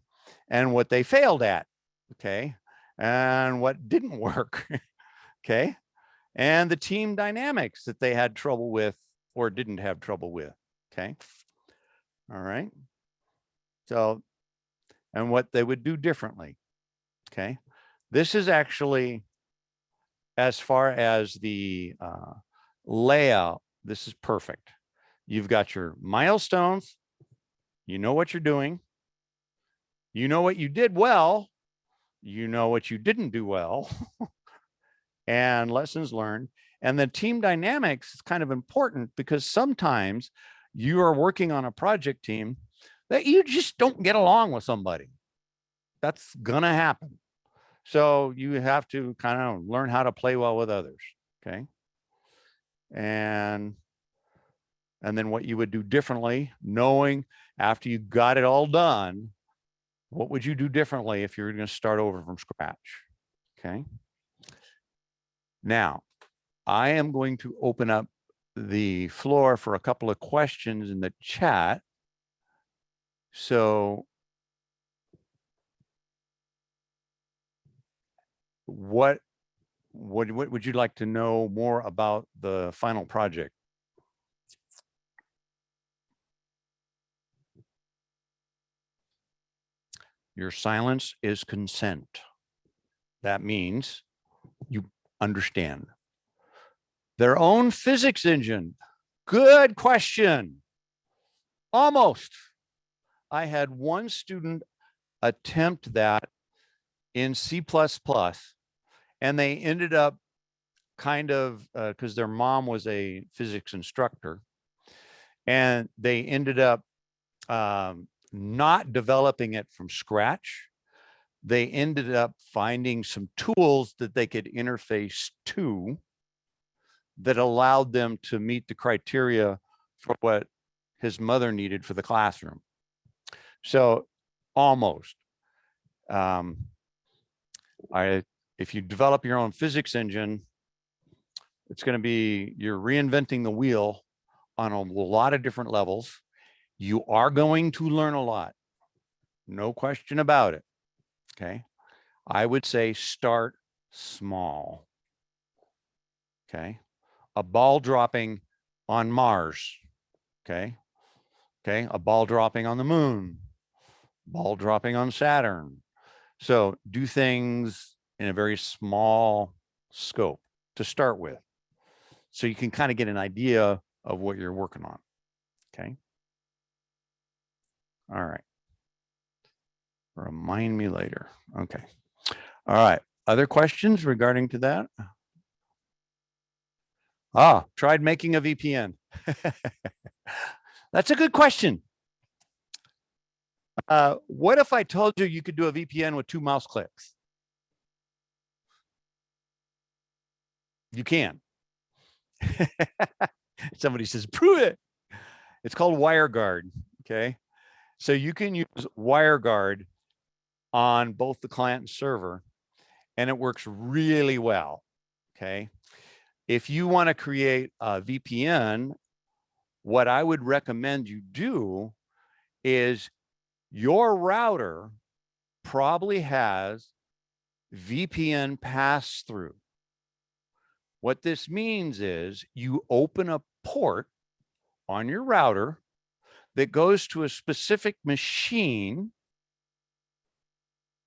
and what they failed at. Okay. And what didn't work. Okay. And the team dynamics that they had trouble with or didn't have trouble with. Okay. All right. So, and what they would do differently. Okay. This is actually, as far as the layout, this is perfect. You've got your milestones. You know what you're doing. You know what you did well. You know what you didn't do well. And lessons learned. And the team dynamics is kind of important because sometimes you are working on a project team that you just don't get along with somebody. That's gonna happen. So you have to kind of learn how to play well with others. Okay. And then what you would do differently, knowing after you got it all done, what would you do differently if you're going to start over from scratch? Okay. Now, I am going to open up the floor for a couple of questions in the chat. So what would you like to know more about the final project? Your silence is consent. That means you understand. Their own physics engine. Good question. Almost. I had one student attempt that in C++, and they ended up kind of, because their mom was a physics instructor, and they ended up not developing it from scratch. They ended up finding some tools that they could interface to that allowed them to meet the criteria for what his mother needed for the classroom. So almost. If you develop your own physics engine, it's going to be, you're reinventing the wheel on a lot of different levels. You are going to learn a lot. No question about it. Okay. I would say start small. Okay. A ball dropping on Mars. Okay. Okay. A ball dropping on the moon. Ball dropping on Saturn. So do things in a very small scope to start with, so you can kind of get an idea of what you're working on. Okay. All right. Remind me later. Okay. All right. Other questions regarding to that? Tried making a VPN. That's a good question. What if I told you you could do a VPN with 2 mouse clicks? You can. Somebody says, prove it. It's called WireGuard. Okay. So you can use WireGuard on both the client and server, and it works really well. Okay. If you want to create a VPN, what I would recommend you do is your router probably has VPN pass-through. What this means is you open a port on your router that goes to a specific machine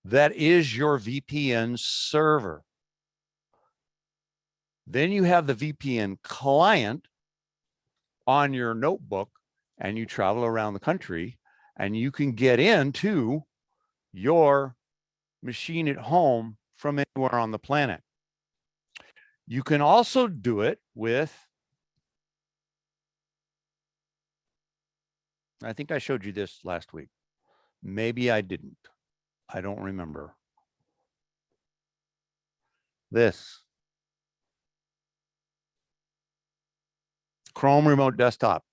that is your VPN server. Then you have the VPN client on your notebook, and you travel around the country, and you can get into your machine at home from anywhere on the planet. You can also do it with, I think I showed you this last week. Maybe I didn't. I don't remember. This. Chrome Remote Desktop.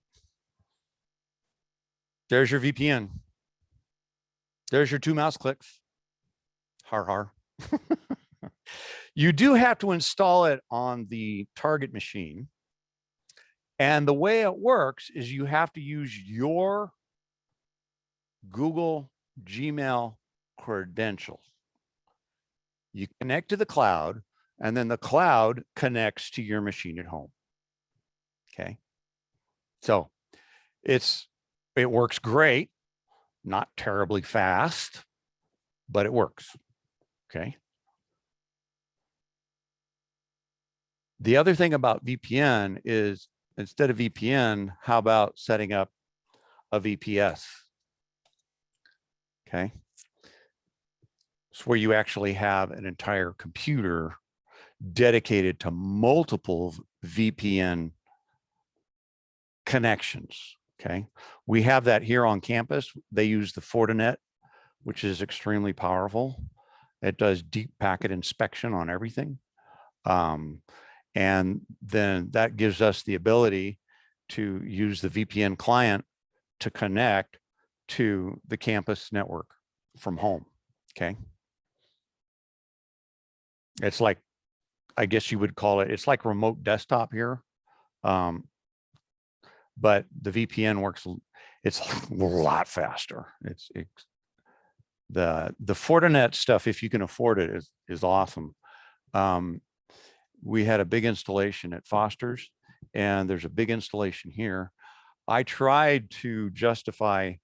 There's your VPN. There's your 2 mouse clicks. Har har. You do have to install it on the target machine. And the way it works is you have to use your Google Gmail credentials. You connect to the cloud, and then the cloud connects to your machine at home. Okay. So it works great, not terribly fast, but it works. Okay. The other thing about VPN is, instead of VPN, how about setting up a VPS? Okay. It's where you actually have an entire computer dedicated to multiple VPN connections. Okay. We have that here on campus. They use the Fortinet, which is extremely powerful. It does deep packet inspection on everything. And then that gives us the ability to use the VPN client to connect to the campus network from home. Okay. It's like, I guess you would call it, it's like remote desktop here. But the VPN works, it's a lot faster. The Fortinet stuff, if you can afford it, is awesome. We had a big installation at Foster's, and there's a big installation here. I tried to justify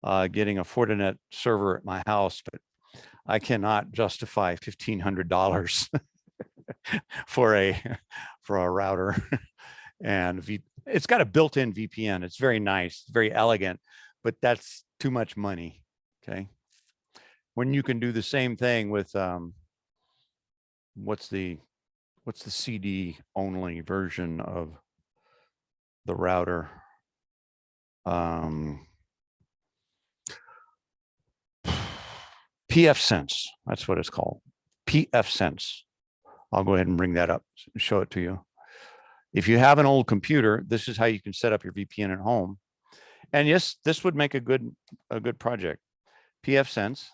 getting a Fortinet server at my house, but I cannot justify $1,500 for a router. And it's got a built-in VPN. It's very nice, very elegant, but that's too much money. Okay. When you can do the same thing with what's the CD only version of the router? pfSense, that's what it's called. pfSense. I'll go ahead and bring that up and show it to you. If you have an old computer, this is how you can set up your VPN at home. And yes, this would make a good project. pfSense.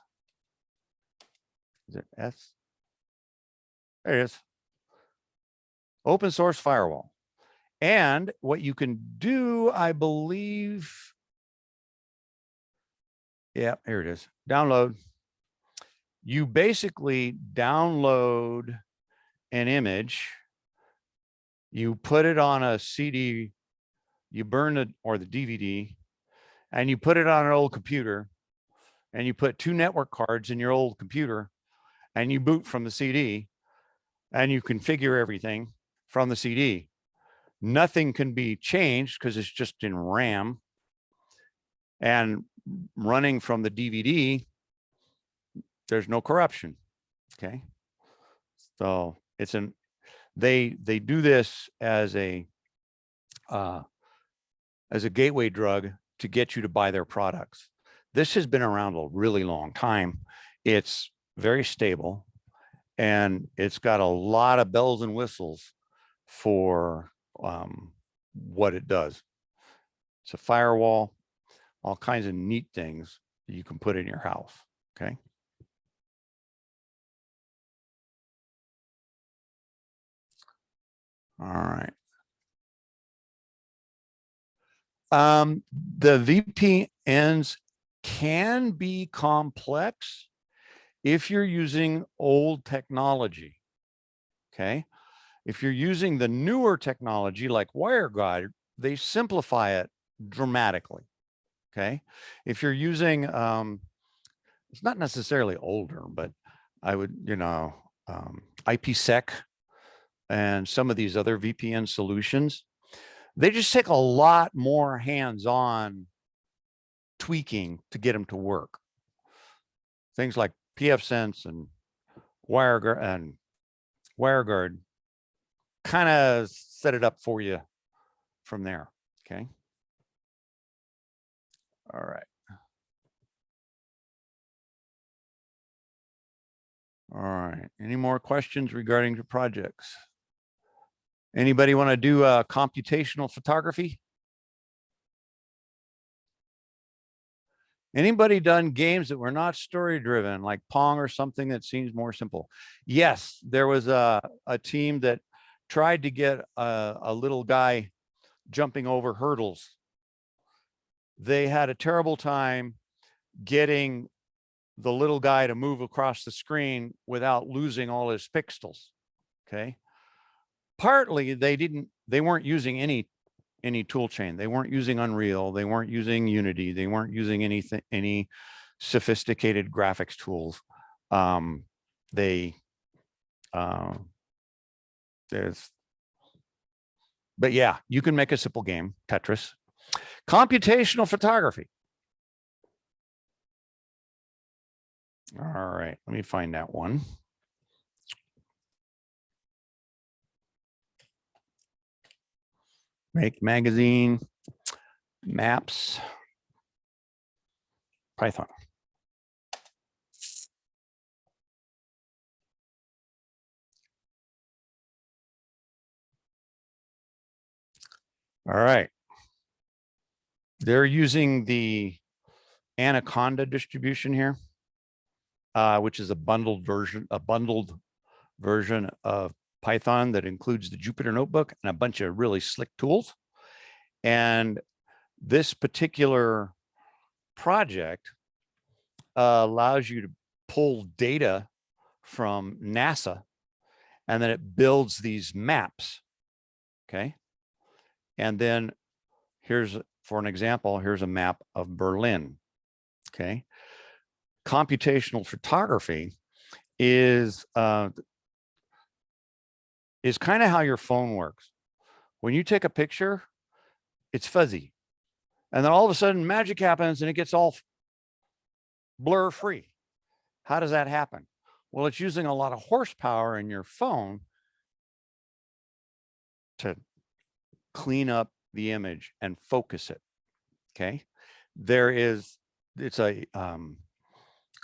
Is it S? There it is. Open source firewall. And what you can do, I believe, yeah, here it is, download. You basically download an image, you put it on a CD, you burn it, or the DVD, and you put it on an old computer, and you put 2 network cards in your old computer, and you boot from the CD, and you configure everything from the CD. Nothing can be changed because it's just in RAM, and running from the DVD, there's no corruption. Okay. So it's they do this as a gateway drug to get you to buy their products. This has been around a really long time. It's very stable, and it's got a lot of bells and whistles for what it does. It's a firewall, all kinds of neat things that you can put in your house. Okay. All right. The VPNs can be complex if you're using old technology. Okay. If you're using the newer technology like WireGuard, they simplify it dramatically. Okay. If you're using, it's not necessarily older, but I would, IPsec and some of these other VPN solutions, they just take a lot more hands-on tweaking to get them to work. Things like pfSense and WireGuard kind of set it up for you from there. Okay. All right. All right. Any more questions regarding your projects? Anybody want to do computational photography? Anybody done games that were not story driven, like Pong or something that seems more simple? Yes, there was a team that tried to get a little guy jumping over hurdles. They had a terrible time getting the little guy to move across the screen without losing all his pixels. Okay. Partly they weren't using any tool chain. They weren't using Unreal. They weren't using Unity. They weren't using any sophisticated graphics tools. But yeah, you can make a simple game, Tetris. Computational photography. All right, let me find that one. Make magazine, maps, Python. All right. They're using the Anaconda distribution here, which is a bundled version of Python that includes the Jupyter Notebook and a bunch of really slick tools. And this particular project allows you to pull data from NASA, and then it builds these maps. Okay. And then here's, for an example, here's a map of Berlin. Okay. Computational photography is kind of how your phone works. When you take a picture, it's fuzzy. And then all of a sudden magic happens and it gets all blur free. How does that happen? Well, it's using a lot of horsepower in your phone to clean up the image and focus it. Okay.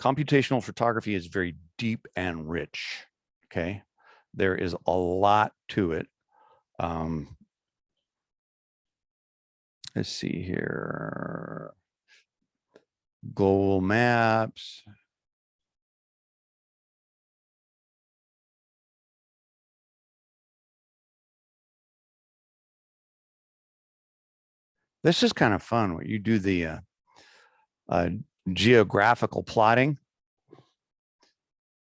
Computational photography is very deep and rich. Okay. There is a lot to it. Let's see here. Global maps. This is kind of fun when you do the geographical plotting.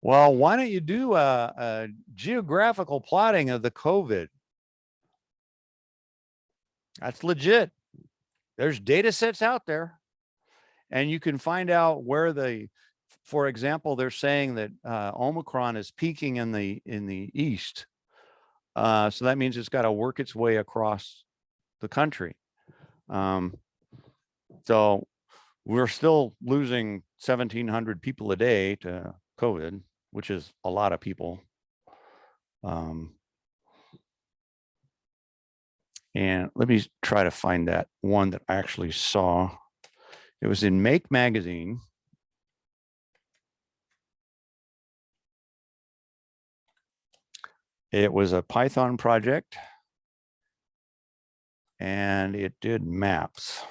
Well, why don't you do a geographical plotting of the COVID? That's legit. There's data sets out there, and you can find out where for example, they're saying that Omicron is peaking in the east. So that means it's got to work its way across the country. So we're still losing 1,700 people a day to COVID, which is a lot of people. And let me try to find that one that I actually saw. It was in Make magazine. It was a Python project, and it did maps.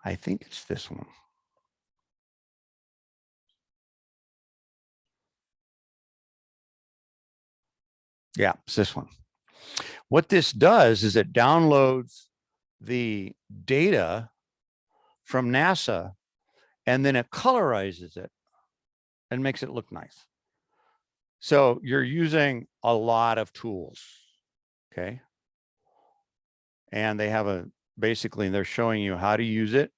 I think it's this one. Yeah, it's this one. What this does is it downloads the data from NASA, and then it colorizes it and makes it look nice. So you're using a lot of tools, okay? And they have basically they're showing you how to use it.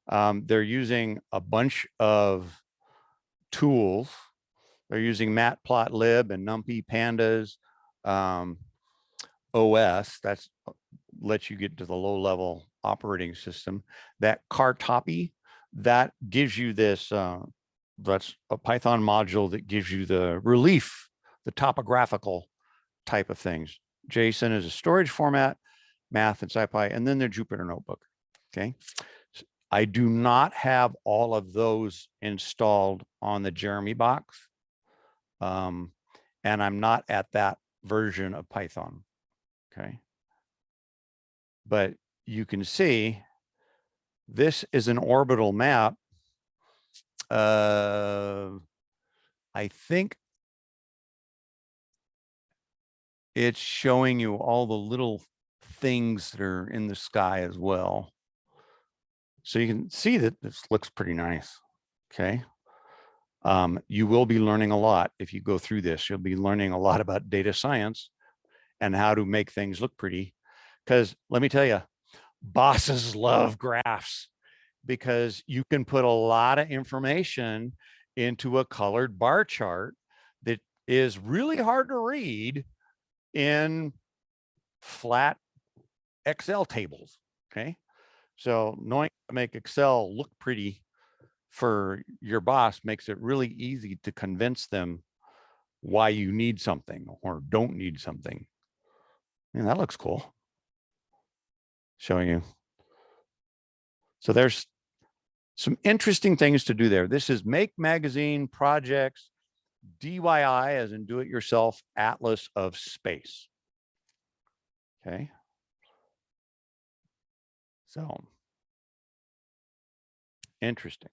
They're using a bunch of tools. They're using Matplotlib and NumPy Pandas, OS, that's lets you get to the low level operating system. That Cartopy, that gives you this, that's a Python module that gives you the relief, the topographical type of things. JSON is a storage format, math and SciPy, and then the Jupyter Notebook, okay? I do not have all of those installed on the Jeremy box. And I'm not at that version of Python, okay? But you can see this is an orbital map. I think it's showing you all the little things that are in the sky as well. So you can see that this looks pretty nice, okay? You will be learning a lot if you go through this. You'll be learning a lot about data science and how to make things look pretty. Because let me tell you, bosses love graphs because you can put a lot of information into a colored bar chart that is really hard to read in flat Excel tables, okay? So knowing how to make Excel look pretty for your boss makes it really easy to convince them why you need something or don't need something. And that looks cool. Showing you. So there's some interesting things to do there. This is Make Magazine Projects, DIY, as in do-it-yourself atlas of space. Okay. So interesting.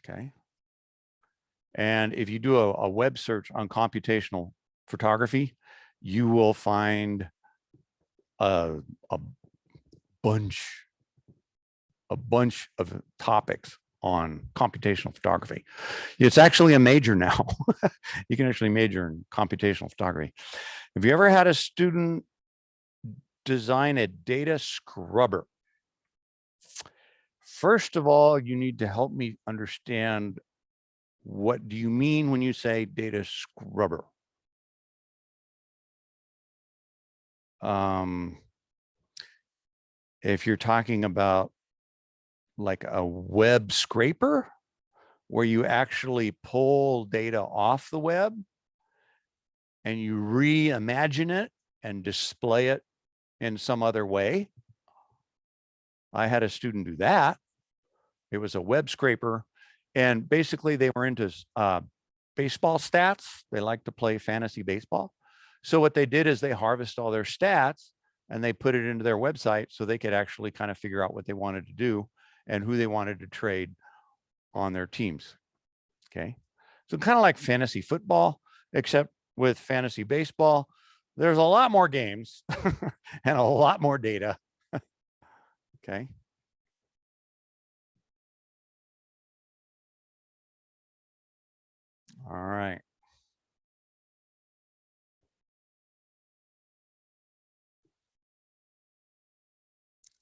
Okay. And if you do a web search on computational photography, you will find a bunch of topics on computational photography. It's actually a major now. You can actually major in computational photography. Have you ever had a student design a data scrubber? First of all, you need to help me understand, what do you mean when you say data scrubber? If you're talking about like a web scraper, where you actually pull data off the web and you reimagine it and display it in some other way. I had a student do that. It was a web scraper, and basically they were into baseball stats. They like to play fantasy baseball. So what they did is they harvest all their stats and they put it into their website so they could actually kind of figure out what they wanted to do and who they wanted to trade on their teams. Okay. So kind of like fantasy football, except with fantasy baseball, there's a lot more games and a lot more data. Okay. All right.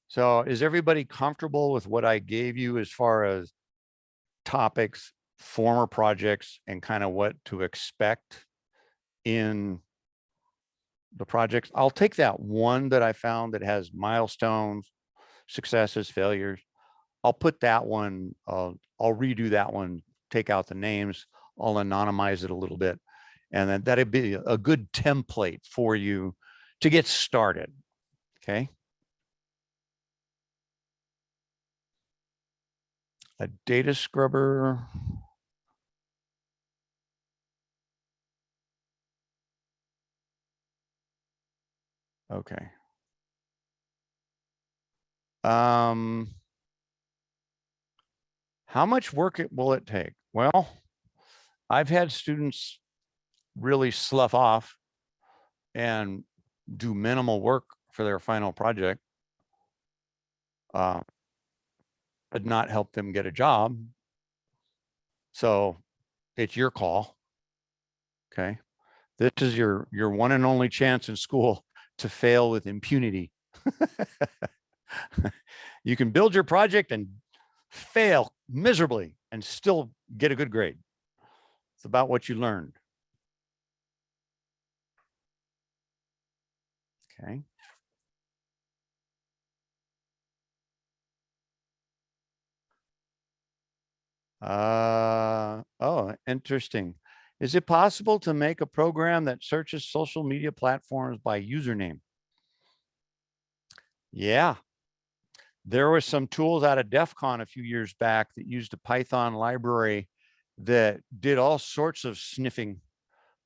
So is everybody comfortable with what I gave you as far as topics, former projects, and kind of what to expect in the projects? I'll take that one that I found that has milestones, successes, failures. I'll put that one, I'll redo that one, take out the names, I'll anonymize it a little bit. And then that'd be a good template for you to get started. Okay. A data scrubber. Okay. How much work will it take? Well, I've had students really slough off and do minimal work for their final project, but not help them get a job. So it's your call. Okay. This is your one and only chance in school to fail with impunity. You can build your project and fail miserably and still get a good grade. It's about what you learned. Okay. Oh, interesting. Is it possible to make a program that searches social media platforms by username? Yeah. There were some tools out of DEF CON a few years back that used a Python library that did all sorts of sniffing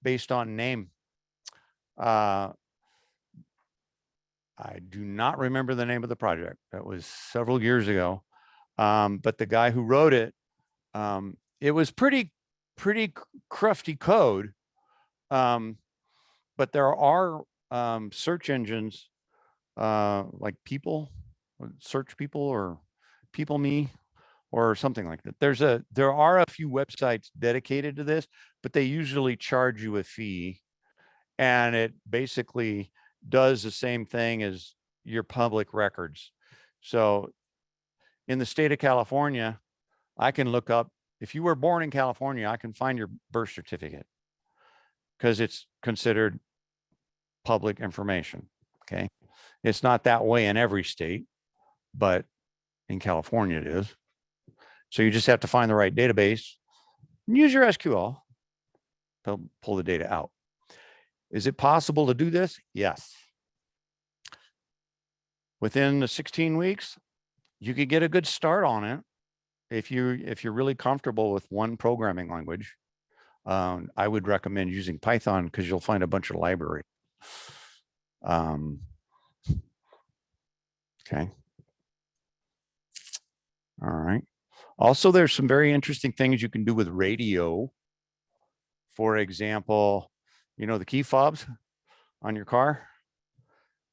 based on name. I do not remember the name of the project. That was several years ago. But the guy who wrote it, it was pretty crufty code. But there are search engines like People, Search People, or People Me, or something like that. There are a few websites dedicated to this, but they usually charge you a fee, and it basically does the same thing as your public records. So in the state of California, I can look up, if you were born in California, I can find your birth certificate because it's considered public information. Okay. It's not that way in every state, but in California it is. So you just have to find the right database and use your SQL to pull the data out. Is it possible to do this? Yes. Within the 16 weeks, you could get a good start on it if you're really comfortable with one programming language. I would recommend using Python because you'll find a bunch of library. Okay. All right. Also, there's some very interesting things you can do with radio. For example, you know, the key fobs on your car.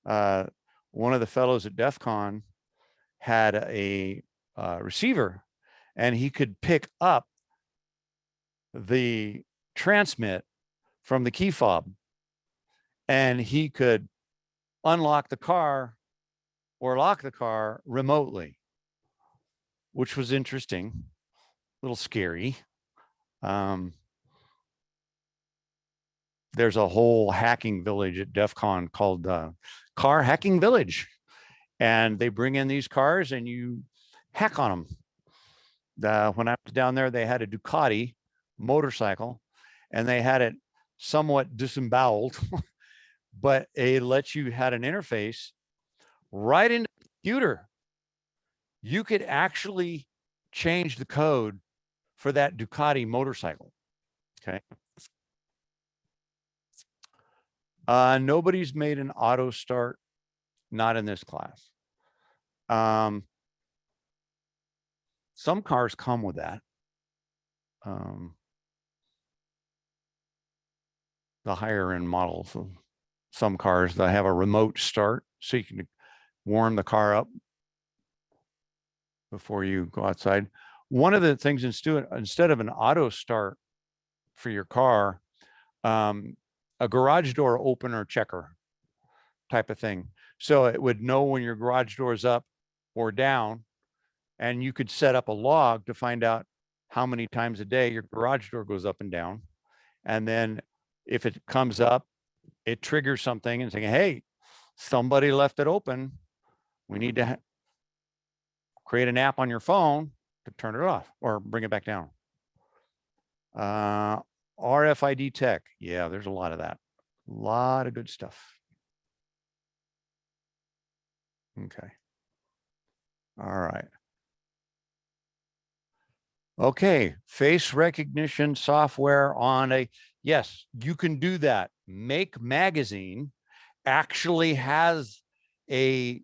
One of the fellows at DEF CON had a receiver, and he could pick up the transmit from the key fob, and he could unlock the car or lock the car remotely, which was interesting, a little scary. There's a whole hacking village at DEF CON called Car Hacking Village. And they bring in these cars and you hack on them. When I was down there, they had a Ducati motorcycle and they had it somewhat disemboweled, but it lets you had an interface right in the computer. You could actually change the code for that Ducati motorcycle. Okay. Nobody's made an auto start, not in this class. Some cars come with that. the higher end models of some cars that have a remote start, so you can warm the car up before you go outside. One of the things instead of an auto start for your car, a garage door opener checker type of thing. So it would know when your garage door is up or down, and you could set up a log to find out how many times a day your garage door goes up and down. And then if it comes up, it triggers something and saying, hey, somebody left it open. We need to create an app on your phone to turn it off or bring it back down. RFID tech. Yeah, there's a lot of that. A lot of good stuff. Okay. All right. Okay, face recognition software on a, yes, you can do that. Make Magazine actually has a,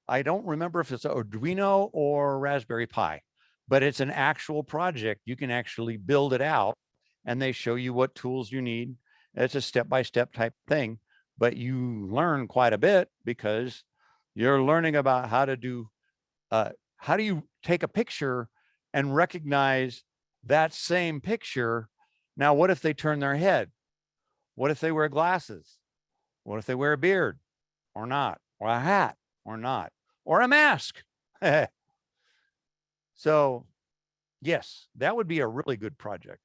I don't remember if it's an Arduino or Raspberry Pi, but it's an actual project. You can actually build it out and they show you what tools you need. It's a step-by-step type thing, but you learn quite a bit because you're learning about how to do, how do you take a picture and recognize that same picture? Now, what if they turn their head? What if they wear glasses? What if they wear a beard or not, or a hat or not, or a mask? So yes, that would be a really good project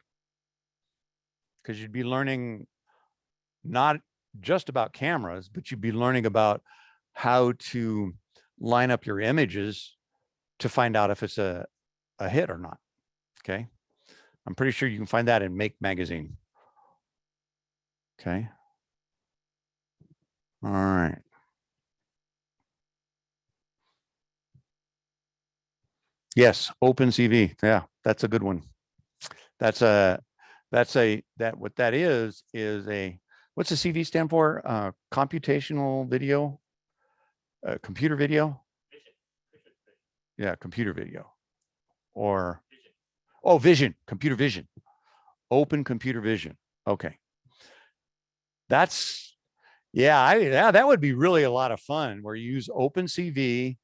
because you'd be learning not just about cameras, but you'd be learning about how to line up your images to find out if it's a hit or not. Okay. I'm pretty sure you can find that in Make Magazine. Okay. All right. Yes, Opencv. Yeah, that's a good one. What that is a, what's the CV stand for? Computational video, computer video. Yeah, computer video, or oh, vision, computer vision, open computer vision. Okay, that's yeah, that would be really a lot of fun where you use Opencv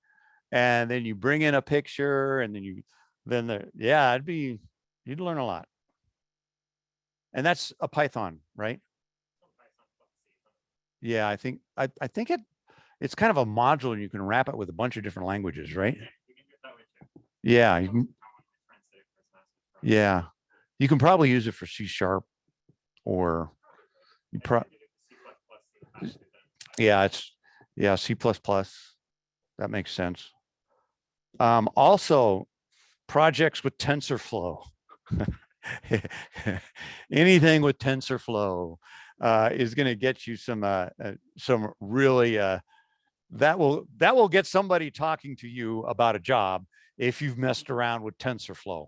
and then you bring in a picture and then you'd learn a lot. And that's a Python, right? Yeah, I think it's kind of a module and you can wrap it with a bunch of different languages, right? Yeah, yeah. You can probably use it for C# or yeah, C++. That makes sense. Also, projects with TensorFlow. Anything with TensorFlow is going to get you some really that will get somebody talking to you about a job if you've messed around with TensorFlow.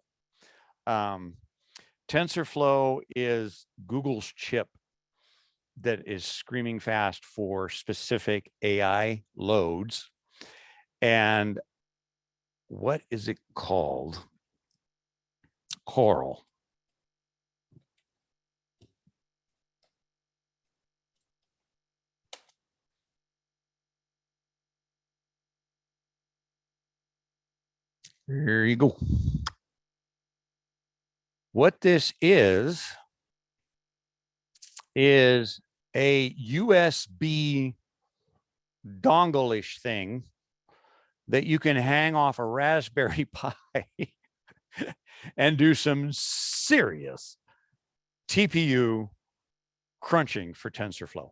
TensorFlow is Google's chip that is screaming fast for specific AI loads. And what is it called? Coral. There you go. What this is a USB dongle-ish thing that you can hang off a Raspberry Pi and do some serious TPU crunching for TensorFlow.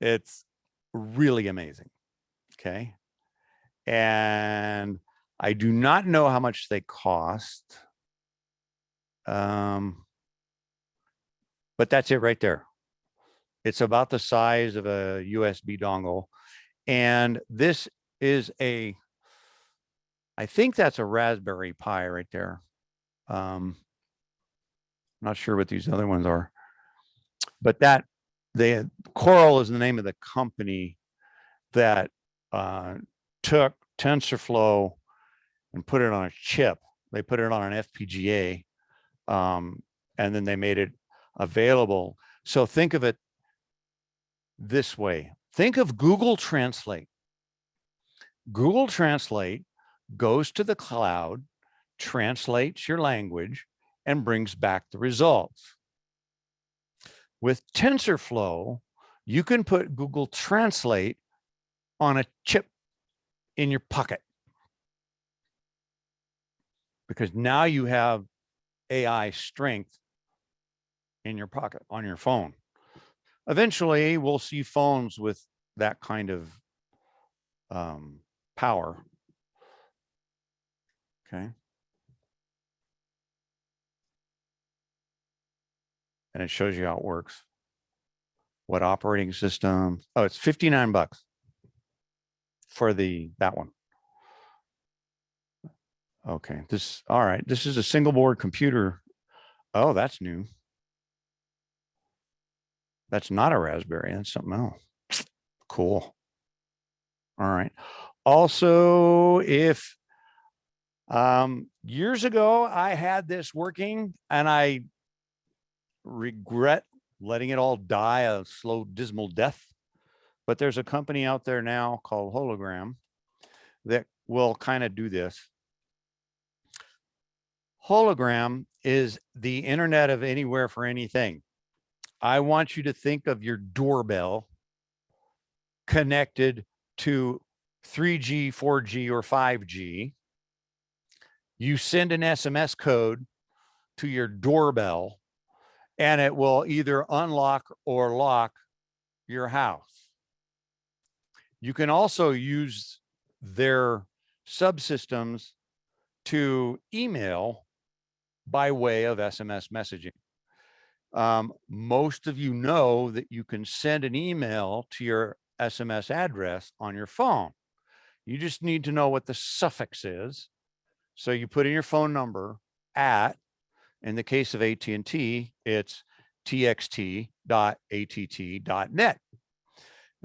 It's really amazing. Okay. And I do not know how much they cost. But that's it right there. It's about the size of a USB dongle. And this is I think that's a Raspberry Pi right there. Not sure what these other ones are, but Coral is the name of the company that took TensorFlow and put it on a chip. They put it on an FPGA, and then they made it available. So think of it this way. Think of Google Translate. Google Translate goes to the cloud, translates your language, and brings back the results. With TensorFlow, you can put Google Translate on a chip in your pocket, because now you have AI strength in your pocket on your phone. Eventually, we'll see phones with that kind of power. Okay. And it shows you how it works. What operating system? Oh, it's $59 for that one. Okay, all right. This is a single board computer. Oh, that's new. That's not a Raspberry. That's something else. Cool. All right. Also, if years ago I had this working and I regret letting it all die a slow, dismal death, but there's a company out there now called Hologram that will kind of do this. Hologram is the Internet of Anywhere for anything. I want you to think of your doorbell connected to 3G, 4G, or 5G. You send an SMS code to your doorbell, and it will either unlock or lock your house. You can also use their subsystems to email by way of SMS messaging. Most of you know that you can send an email to your SMS address on your phone. You just need to know what the suffix is. So you put in your phone number at, in the case of AT&T, it's txt.att.net.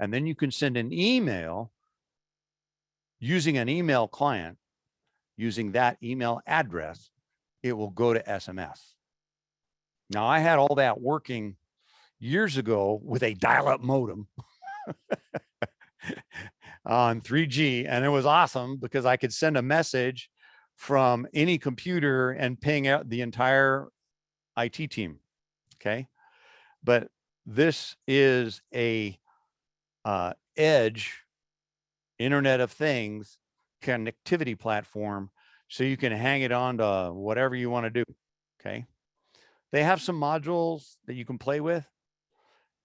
And then you can send an email using an email client, using that email address. It will go to SMS. Now, I had all that working years ago with a dial-up modem on 3G, and it was awesome because I could send a message from any computer and ping out the entire IT team. Okay, but this is a edge Internet of Things connectivity platform, so you can hang it on to whatever you want to do. Okay, they have some modules that you can play with,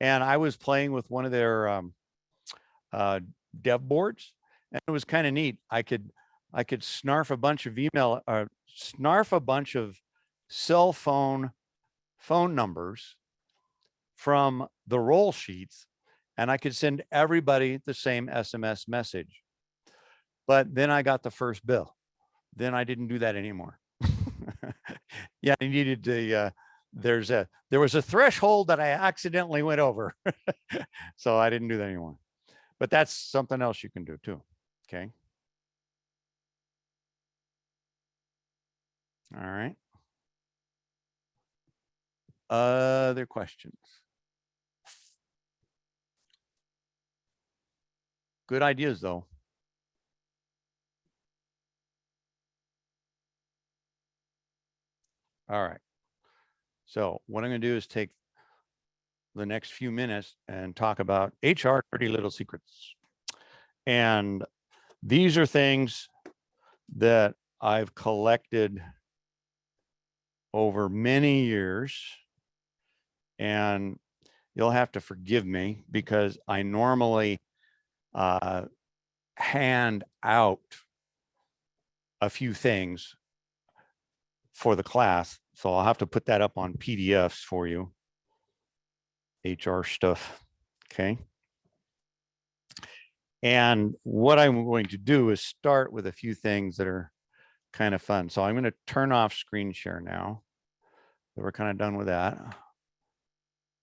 and I was playing with one of their dev boards, and it was kind of neat. I could snarf a bunch of snarf a bunch of cell phone numbers from the roll sheets, and I could send everybody the same SMS message. But then I got the first bill. Then I didn't do that anymore. Yeah, I needed to, there was a threshold that I accidentally went over. So I didn't do that anymore. But that's something else you can do too. Okay. All right. Other questions? Good ideas though. All right. So what I'm going to do is take the next few minutes and talk about HR Dirty Little Secrets. And these are things that I've collected over many years. And you'll have to forgive me because I normally hand out a few things for the class. So I'll have to put that up on PDFs for you. HR stuff. Okay. And what I'm going to do is start with a few things that are kind of fun. So I'm going to turn off screen share now. We're kind of done with that.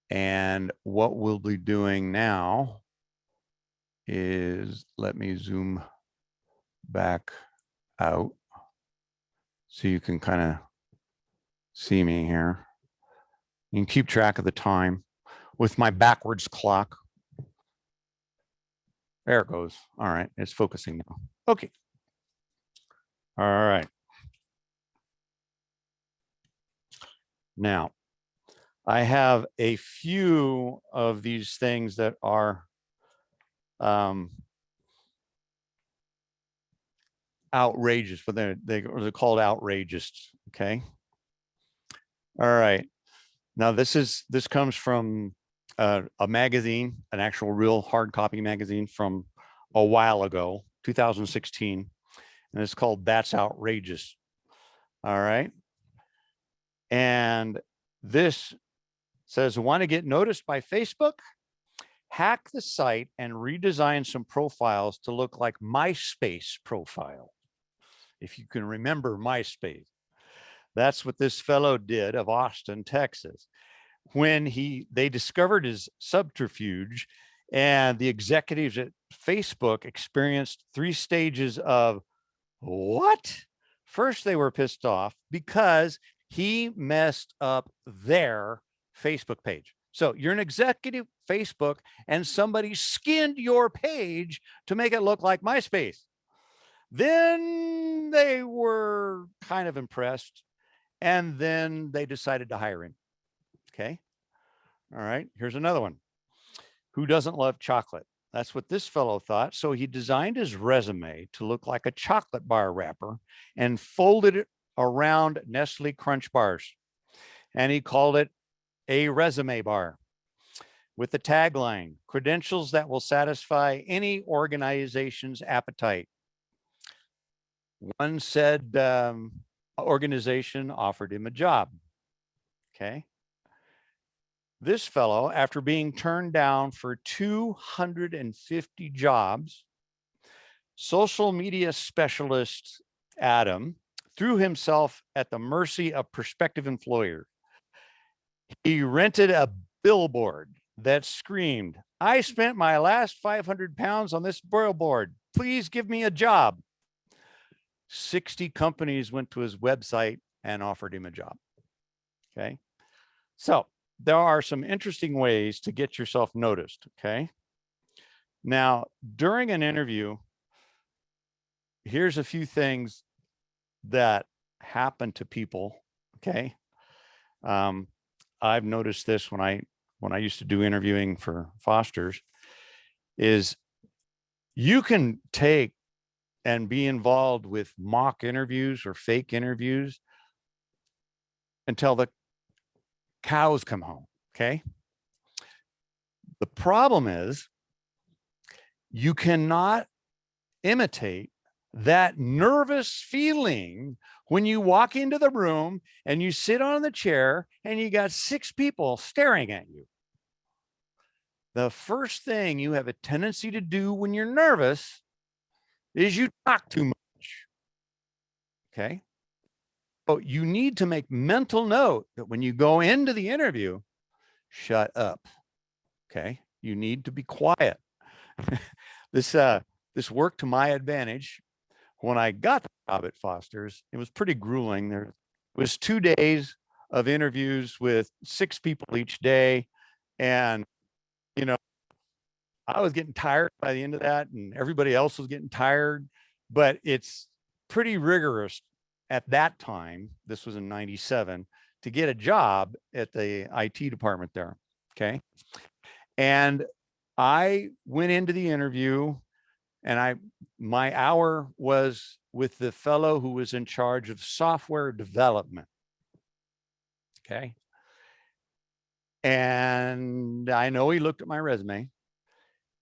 And what we'll be doing now is, let me zoom back out so you can kind of see me here. You can keep track of the time. with my backwards clock. There it goes. All right, it's focusing now. Okay. All right. Now, I have a few of these things that are outrageous, but they're called outrageous. Okay. All right. Now this comes from a magazine, an actual real hard copy magazine from a while ago, 2016, and it's called That's Outrageous. All right. And this says, want to get noticed by Facebook? Hack the site and redesign some profiles to look like MySpace profile. If you can remember MySpace, that's what this fellow did of Austin, Texas. When they discovered his subterfuge, and the executives at Facebook experienced 3 stages of what? First, they were pissed off because he messed up their Facebook page. So you're an executive Facebook and somebody skinned your page to make it look like MySpace. Then they were kind of impressed, and then they decided to hire him. Okay. All right. Here's another one. Who doesn't love chocolate? That's what this fellow thought. So he designed his resume to look like a chocolate bar wrapper and folded it around Nestle Crunch bars. And he called it a resume bar with the tagline, credentials that will satisfy any organization's appetite. One said organization offered him a job. Okay. This fellow, after being turned down for 250 jobs, social media specialist Adam threw himself at the mercy of prospective employers. He rented a billboard that screamed, I spent my last 500 pounds on this billboard. Please give me a job. 60 companies went to his website and offered him a job. Okay. So there are some interesting ways to get yourself noticed. Okay. Now, during an interview, here's a few things that happen to people. Okay. I've noticed this when I used to do interviewing for Foster's, is you can take and be involved with mock interviews or fake interviews until the cows come home. Okay. The problem is you cannot imitate that nervous feeling when you walk into the room and you sit on the chair and you got 6 people staring at you. The first thing you have a tendency to do when you're nervous is you talk too much. Okay. But you need to make mental note that when you go into the interview, shut up. Okay. You need to be quiet. This worked to my advantage. When I got the job at Foster's, it was pretty grueling. There was 2 days of interviews with 6 people each day. And, you know, I was getting tired by the end of that, and everybody else was getting tired, but it's pretty rigorous at that time. This was in 97 to get a job at the IT department there. Okay. And I went into the interview, and my hour was with the fellow who was in charge of software development. Okay. And I know he looked at my resume,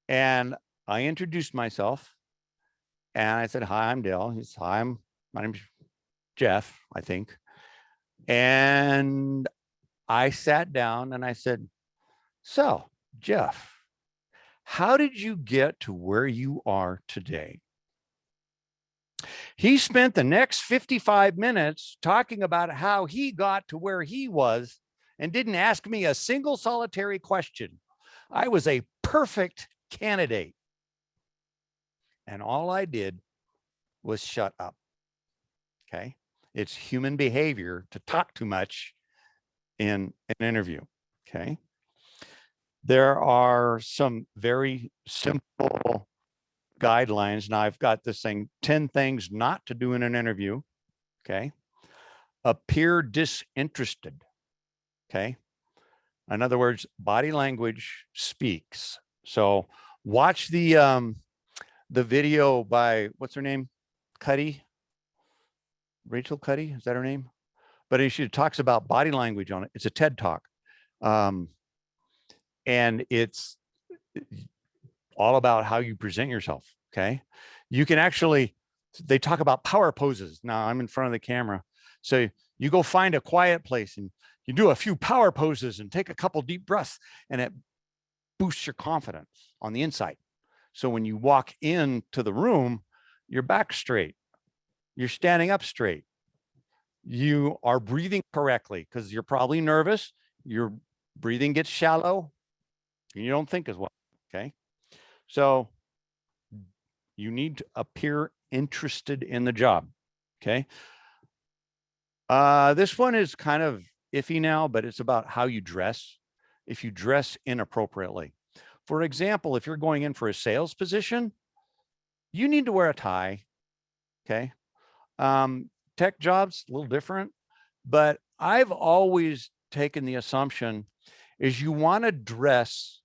and I introduced myself, and I said, hi, I'm Dale. He said, hi, my name's Jeff, I think. And I sat down and I said, so Jeff, how did you get to where you are today? He spent the next 55 minutes talking about how he got to where he was and didn't ask me a single solitary question. I was a perfect candidate. And all I did was shut up. Okay. It's human behavior to talk too much in an interview. Okay. There are some very simple guidelines. Now I've got this thing, 10 things not to do in an interview. Okay. Appear disinterested. Okay. In other words, body language speaks. So watch the video by, what's her name? Cuddy, Rachel Cuddy, is that her name? But she talks about body language on it. It's a TED Talk. And it's all about how you present yourself. Okay. You can actually, they talk about power poses. Now I'm in front of the camera. So you go find a quiet place and you do a few power poses and take a couple deep breaths, and it boosts your confidence on the inside. So when you walk into the room, you're back straight, you're standing up straight, you are breathing correctly because you're probably nervous, your breathing gets shallow, and you don't think as well. Okay. So you need to appear interested in the job. Okay. This one is kind of iffy now, but it's about how you dress. If you dress inappropriately. For example, if you're going in for a sales position, you need to wear a tie. Okay. Tech jobs, a little different, but I've always taken the assumption is you want to dress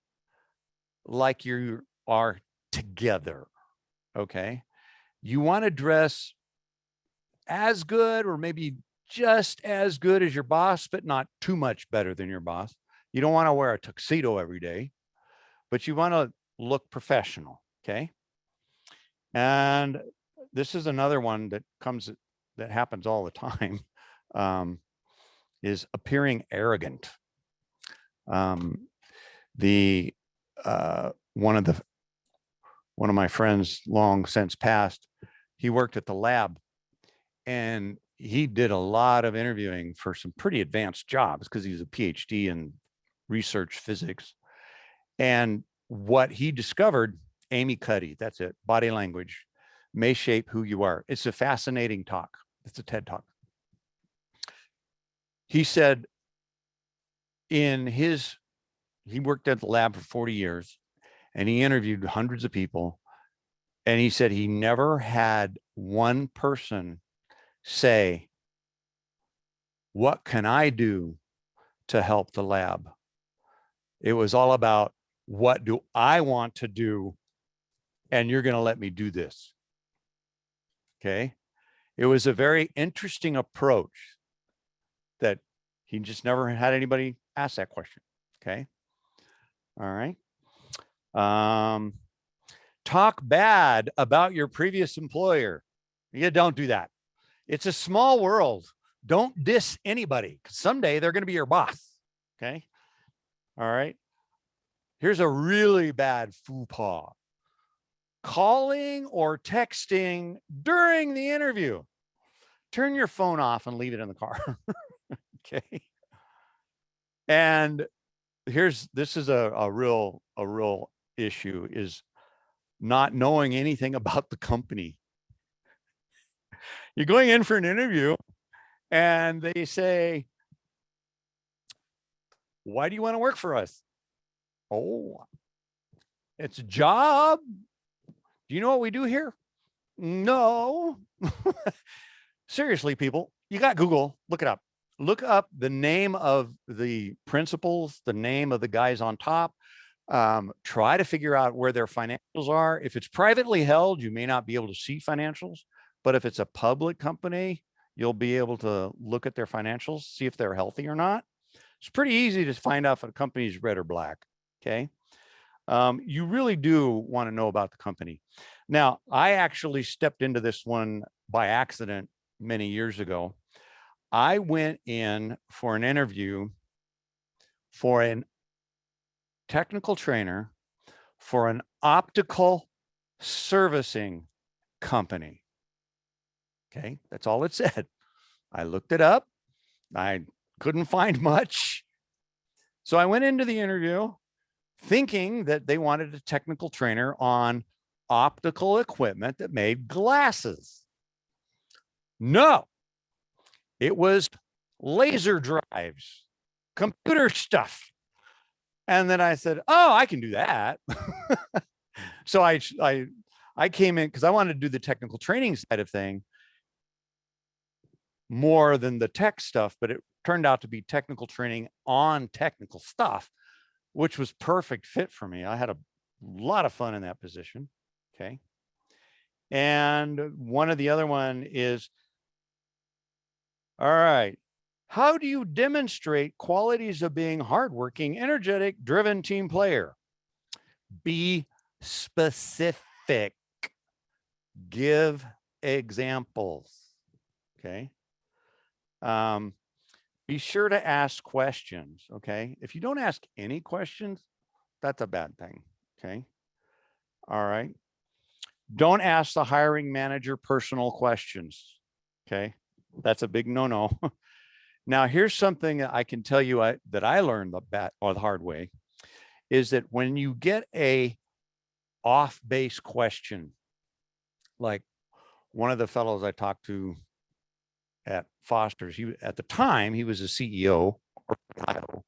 like you are together. Okay. You want to dress as good or maybe just as good as your boss, but not too much better than your boss. You don't want to wear a tuxedo every day, but you want to look professional. Okay. And this is another one that happens all the time, is appearing arrogant. One of my friends long since passed, he worked at the lab and he did a lot of interviewing for some pretty advanced jobs because he's a PhD in research physics. And what he discovered, Amy Cuddy, that's it, body language may shape who you are. It's a fascinating talk. It's a TED Talk. He said he worked at the lab for 40 years and he interviewed hundreds of people. And he said he never had one person say, what can I do to help the lab? It was all about, what do I want to do? And you're going to let me do this. Okay. It was a very interesting approach that he just never had anybody ask that question. Okay. All right. Talk bad about your previous employer. You don't do that. It's a small world. Don't diss anybody because someday they're going to be your boss. Okay. All right. Here's a really bad faux pas. Calling or texting during the interview. Turn your phone off and leave it in the car. Okay. And this is a real issue, is not knowing anything about the company. You're going in for an interview and they say, why do you want to work for us? Oh, it's a job. Do you know what we do here? No. Seriously, people, you got Google, look it up. Look up the name of the principals, the name of the guys on top. Try to figure out where their financials are. If it's privately held, you may not be able to see financials, but if it's a public company, you'll be able to look at their financials, see if they're healthy or not. It's pretty easy to find out if a company is red or black. Okay. You really do want to know about the company. Now, I actually stepped into this one by accident many years ago. I went in for an interview for an technical trainer for an optical servicing company. Okay, that's all it said. I looked it up. I couldn't find much. So I went into the interview thinking that they wanted a technical trainer on optical equipment that made glasses. No, it was laser drives, computer stuff. And then I said, oh, I can do that. So I came in because I wanted to do the technical training side of thing more than the tech stuff, but it turned out to be technical training on technical stuff, which was perfect fit for me. I had a lot of fun in that position. Okay. And one of the other one is, all right, how do you demonstrate qualities of being hardworking, energetic, driven team player? Be specific. Give examples. Okay. Be sure to ask questions. Okay. If you don't ask any questions, that's a bad thing. Okay. All right. Don't ask the hiring manager personal questions. Okay. That's a big no-no. Now, here's something that I can tell you that I learned the hard way, is that when you get a off-base question, like one of the fellows I talked to at Foster's, at the time he was a CEO or CIO.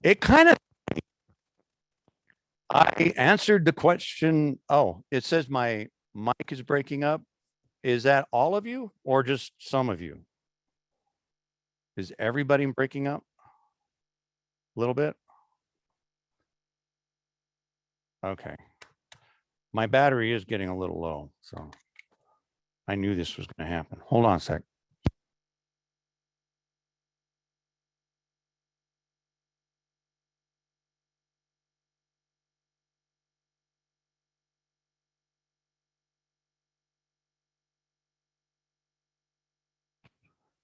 It kind of, I answered the question. Oh, it says my mic is breaking up. Is that all of you or just some of you? Is everybody breaking up a little bit? Okay. My battery is getting a little low, so I knew this was going to happen. Hold on a sec.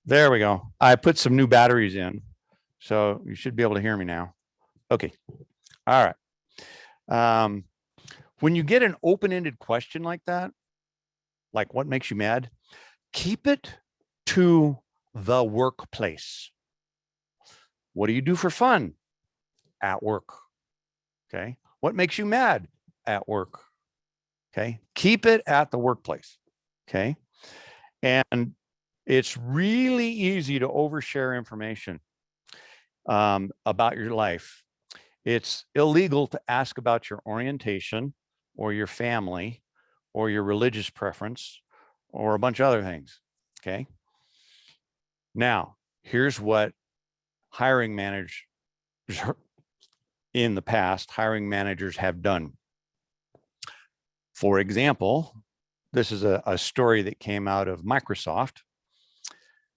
There we go. I put some new batteries in, so you should be able to hear me now. Okay. All right. When you get an open-ended question like that, like what makes you mad, keep it to the workplace. What do you do for fun? At work. Okay. What makes you mad? At work. Okay. Keep it at the workplace. Okay. And it's really easy to overshare information about your life. It's illegal to ask about your orientation or your family or your religious preference or a bunch of other things. Okay. Now, here's what hiring managers in the past, hiring managers have done. For example, this is a story that came out of Microsoft.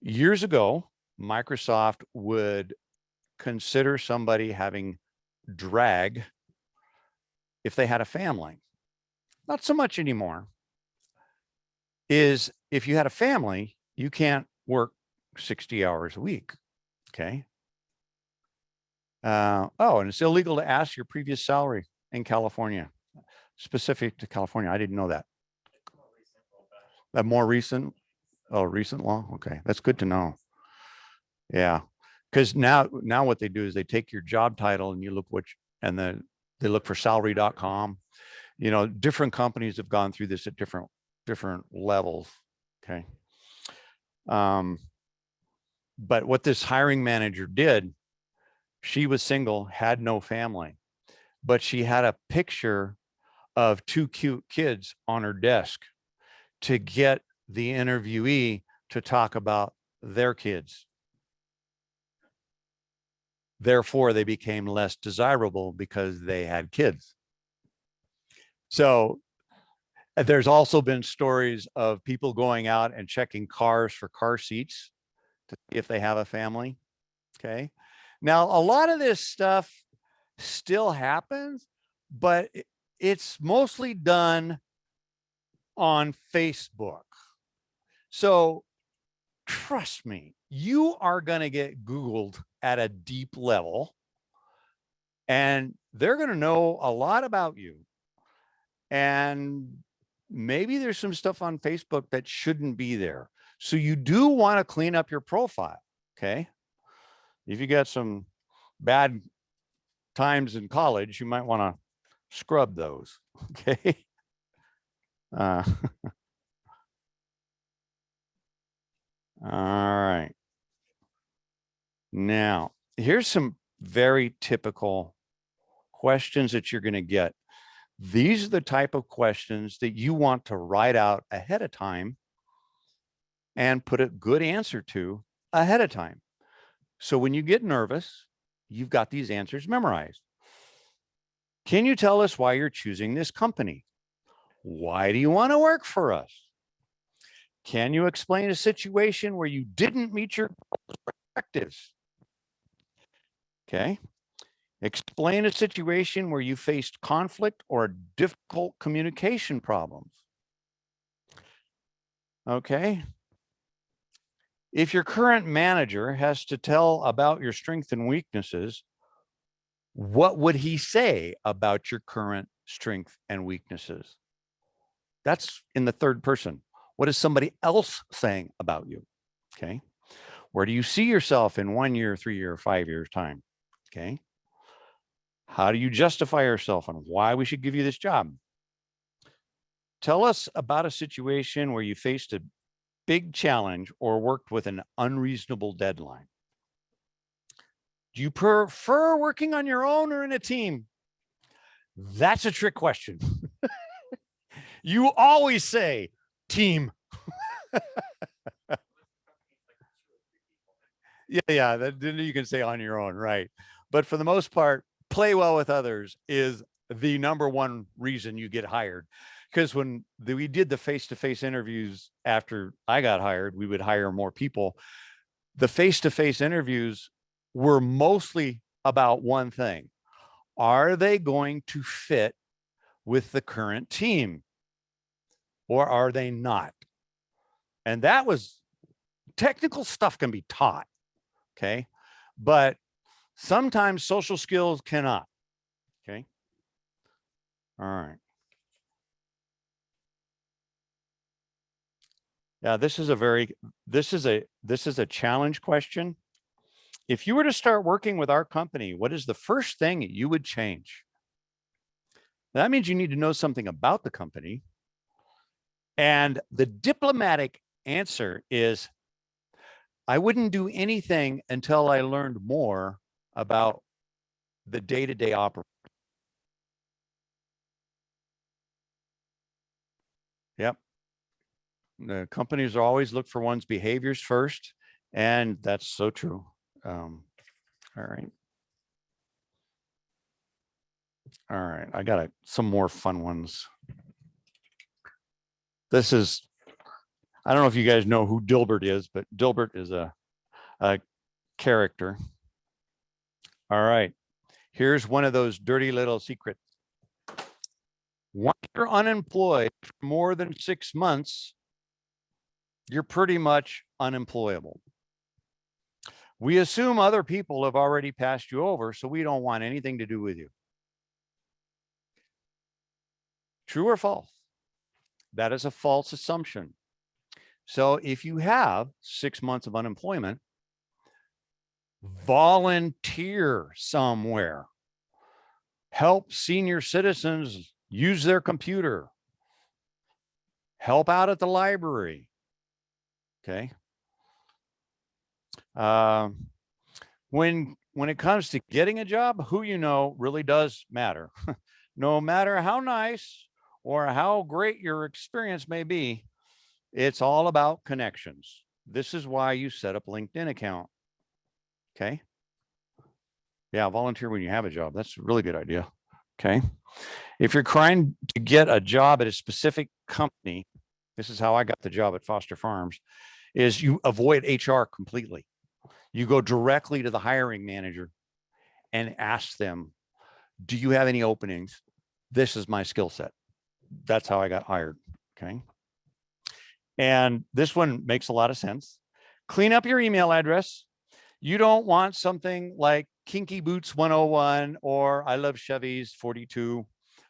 Years ago, Microsoft would consider somebody having drag if they had a family. Not so much anymore. Is if you had a family, you can't work 60 hours a week. Okay. Oh, and it's illegal to ask your previous salary in California, specific to California. I didn't know that. That more recent, recent law. Okay, that's good to know. Yeah, because now what they do is they take your job title and you look and then they look for salary.com. You know, different companies have gone through this at different levels. Okay. But what this hiring manager did, she was single, had no family, but she had a picture of two cute kids on her desk to get the interviewee to talk about their kids. Therefore, they became less desirable because they had kids. So there's also been stories of people going out and checking cars for car seats to see if they have a family. Okay. Now, a lot of this stuff still happens, but it's mostly done on Facebook. So trust me, you are going to get Googled at a deep level, and they're going to know a lot about you. And maybe there's some stuff on Facebook that shouldn't be there. So you do want to clean up your profile. Okay. If you got some bad times in college, you might want to scrub those. Okay. All right. Now, here's some very typical questions that you're going to get. These are the type of questions that you want to write out ahead of time and put a good answer to ahead of time. So when you get nervous, you've got these answers memorized. Can you tell us why you're choosing this company? Why do you want to work for us? Can you explain a situation where you didn't meet your objectives? Okay. Explain a situation where you faced conflict or difficult communication problems. Okay. If your current manager has to tell about your strengths and weaknesses, what would he say about your current strength and weaknesses? That's in the third person. What is somebody else saying about you? Okay. Where do you see yourself in 1 year, 3 year, 5 years time? Okay. How do you justify yourself on why we should give you this job? Tell us about a situation where you faced a big challenge or worked with an unreasonable deadline. Do you prefer working on your own or in a team? That's a trick question. You always say team. Yeah, then you can say on your own, right? But for the most part, play well with others is the number one reason you get hired. Because when we did the face-to-face interviews after I got hired, we would hire more people. The face-to-face interviews were mostly about one thing. Are they going to fit with the current team or are they not? And that was technical stuff can be taught. Okay. But sometimes social skills cannot. Okay. All right. Yeah, this is a challenge question. If you were to start working with our company, what is the first thing you would change? That means you need to know something about the company. And the diplomatic answer is, I wouldn't do anything until I learned more about the day-to-day operation. Yep. The companies always look for one's behaviors first, and that's so true. All right. All right. I got some more fun ones. This is, I don't know if you guys know who Dilbert is, but Dilbert is a character. All right. Here's one of those dirty little secrets. Once you're unemployed for more than 6 months, you're pretty much unemployable. We assume other people have already passed you over, so we don't want anything to do with you. True or false? That is a false assumption. So if you have 6 months of unemployment, volunteer somewhere. Help senior citizens use their computer. Help out at the library. Okay. When it comes to getting a job, who you know really does matter. No matter how nice or how great your experience may be, it's all about connections. This is why you set up a LinkedIn account. Okay. Yeah, volunteer when you have a job. That's a really good idea. Okay. If you're trying to get a job at a specific company, this is how I got the job at Foster Farms, is you avoid HR completely. You go directly to the hiring manager and ask them, do you have any openings? This is my skill set. That's how I got hired. Okay. And this one makes a lot of sense. Clean up your email address. You don't want something like Kinky Boots 101 or I love Chevys 42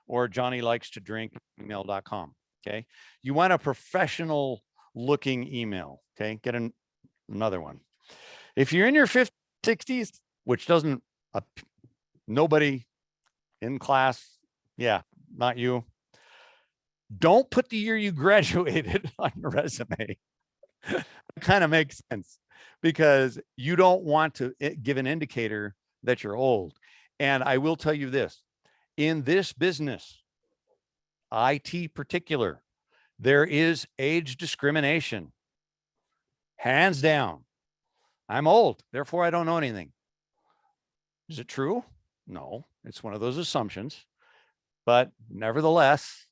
or Johnny likes to drink email.com. Okay. You want a professional looking email. Okay. Get another one. If you're in your 50s, 60s, which doesn't, nobody in class, yeah, not you. Don't put the year you graduated on your resume. It kind of makes sense because you don't want to give an indicator that you're old. And I will tell you this, in this business, IT particular, there is age discrimination. Hands down. I'm old, therefore I don't know anything. Is it true? No, it's one of those assumptions. But nevertheless,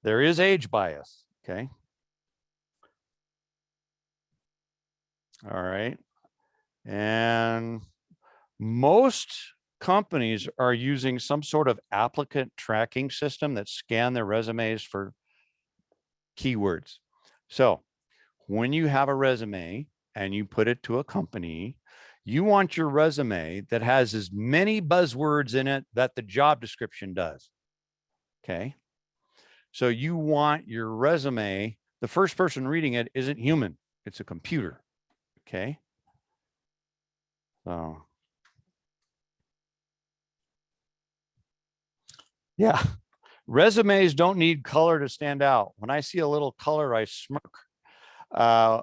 there is age bias, okay? All right. And most companies are using some sort of applicant tracking system that scan their resumes for keywords. So when you have a resume and you put it to a company, you want your resume that has as many buzzwords in it that the job description does. Okay. So you want your resume, the first person reading it isn't human, it's a computer. Okay. So, yeah. Resumes don't need color to stand out. When I see a little color, I smirk.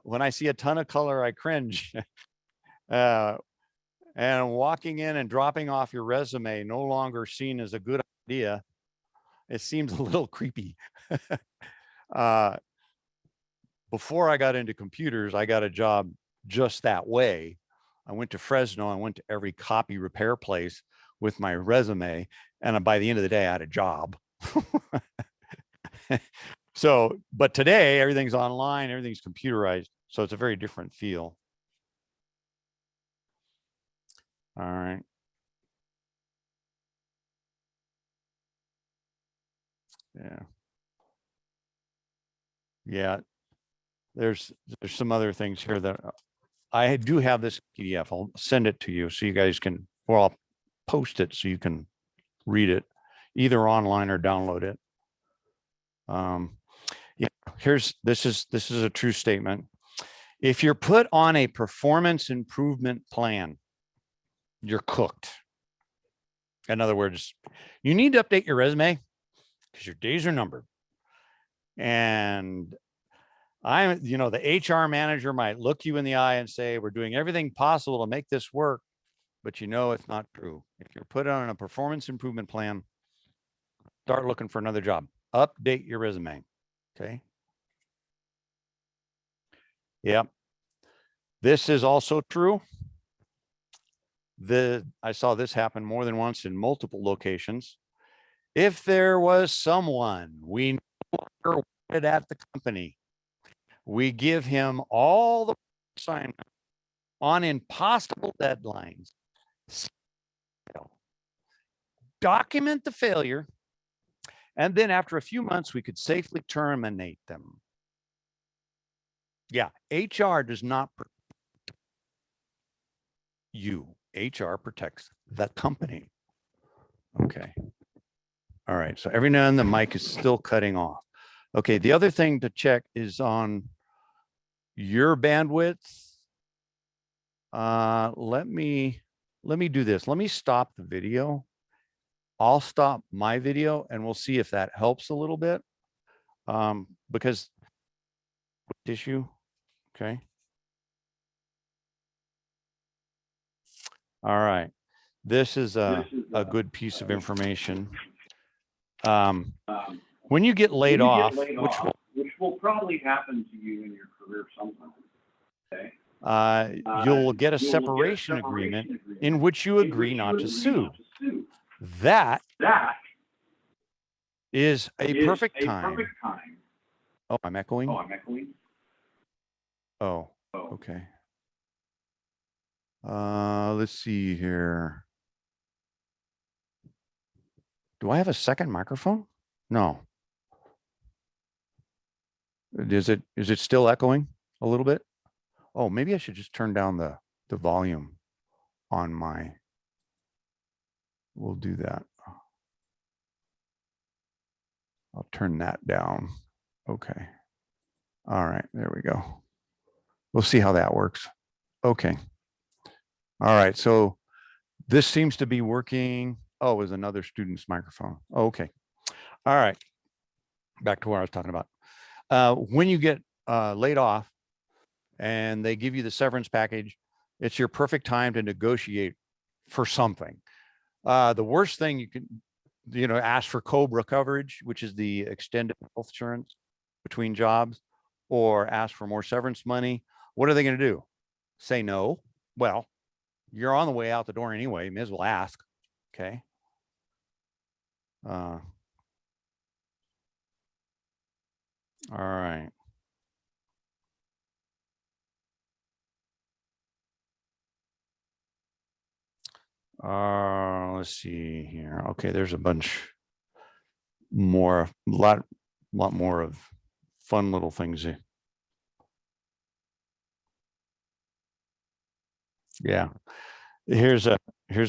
When I see a ton of color, I cringe. And walking in and dropping off your resume no longer seen as a good idea. It seems a little creepy. Before I got into computers, I got a job just that way. I went to Fresno. I went to every copy repair place with my resume. And by the end of the day, I had a job. So, but today everything's online, everything's computerized. So it's a very different feel. All right. Yeah. Yeah. There's some other things here that I do have this PDF. I'll send it to you so you guys can, or I'll post it so you can read it either online or download it. Yeah, this is a true statement. If you're put on a performance improvement plan, you're cooked. In other words, you need to update your resume because your days are numbered. And the HR manager might look you in the eye and say, we're doing everything possible to make this work, but it's not true. If you're put on a performance improvement plan, start looking for another job. Update your resume. Okay. Yep. This is also true. I saw this happen more than once in multiple locations. If there was someone we wanted at the company, we give him all the assignments on impossible deadlines. Document the failure, and then after a few months, we could safely terminate them. Yeah, HR does not protect you. HR protects the company. Okay. All right. So every now and then the mic is still cutting off. Okay. The other thing to check is on your bandwidth. Let me do this. Let me stop the video. I'll stop my video and we'll see if that helps a little bit. Because issue. Okay. All right. This is a good piece of information. When you get laid off, which will probably happen to you in your career sometime, okay? You'll get a separation agreement in which you agree not to sue. That is a perfect time. Oh, I'm echoing? Oh, okay. Let's see here. Do I have a second microphone? No. Is it still echoing a little bit? Oh, maybe I should just turn down the volume on my, we'll do that. I'll turn that down. Okay. All right, there we go. We'll see how that works. Okay. All right, so this seems to be working. Oh, it was another student's microphone. Okay. All right. Back to what I was talking about. When you get laid off, and they give you the severance package, it's your perfect time to negotiate for something. The worst thing you can, ask for COBRA coverage, which is the extended health insurance between jobs, or ask for more severance money. What are they going to do? Say no? Well, you're on the way out the door anyway. You may as well ask. Okay. All right. Let's see here. Okay, there's a bunch more, lot more of fun little things here. Yeah. Here's a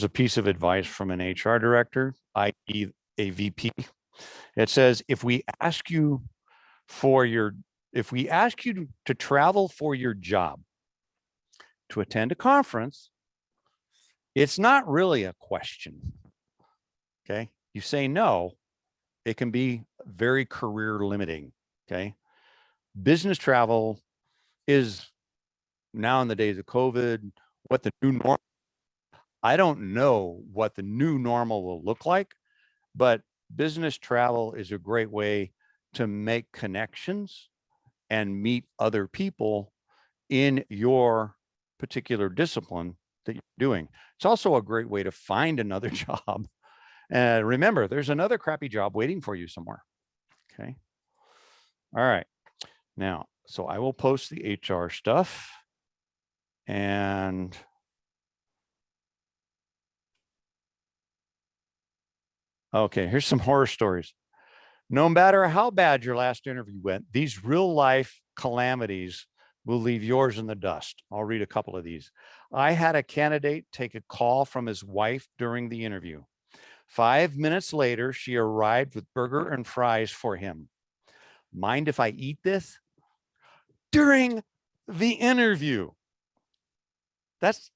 piece of advice from an HR director, i.e. a VP. It says, if we ask you to travel for your job, to attend a conference, it's not really a question. Okay. You say no, it can be very career limiting. Okay. Business travel is now, in the days of COVID, what the new normal. I don't know what the new normal will look like, but business travel is a great way to make connections and meet other people in your particular discipline that you're doing. It's also a great way to find another job. And remember, there's another crappy job waiting for you somewhere. Okay. All right. Now, so I will post the HR stuff, and okay, here's some horror stories. No matter how bad your last interview went, these real life calamities will leave yours in the dust. I'll read a couple of these. I had a candidate take a call from his wife during the interview. 5 minutes later, she arrived with burger and fries for him. Mind if I eat this? During the interview. That's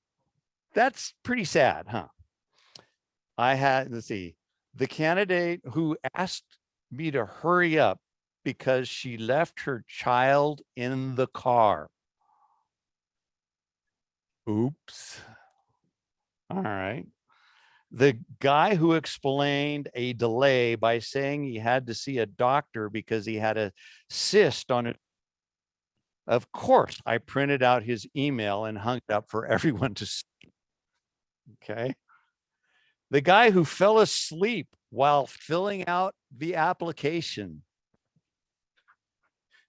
pretty sad, huh? Let's see, the candidate who asked me to hurry up because she left her child in the car. Oops. All right. The guy who explained a delay by saying he had to see a doctor because he had a cyst on it. Of course, I printed out his email and hung it up for everyone to see. Okay. The guy who fell asleep while filling out the application.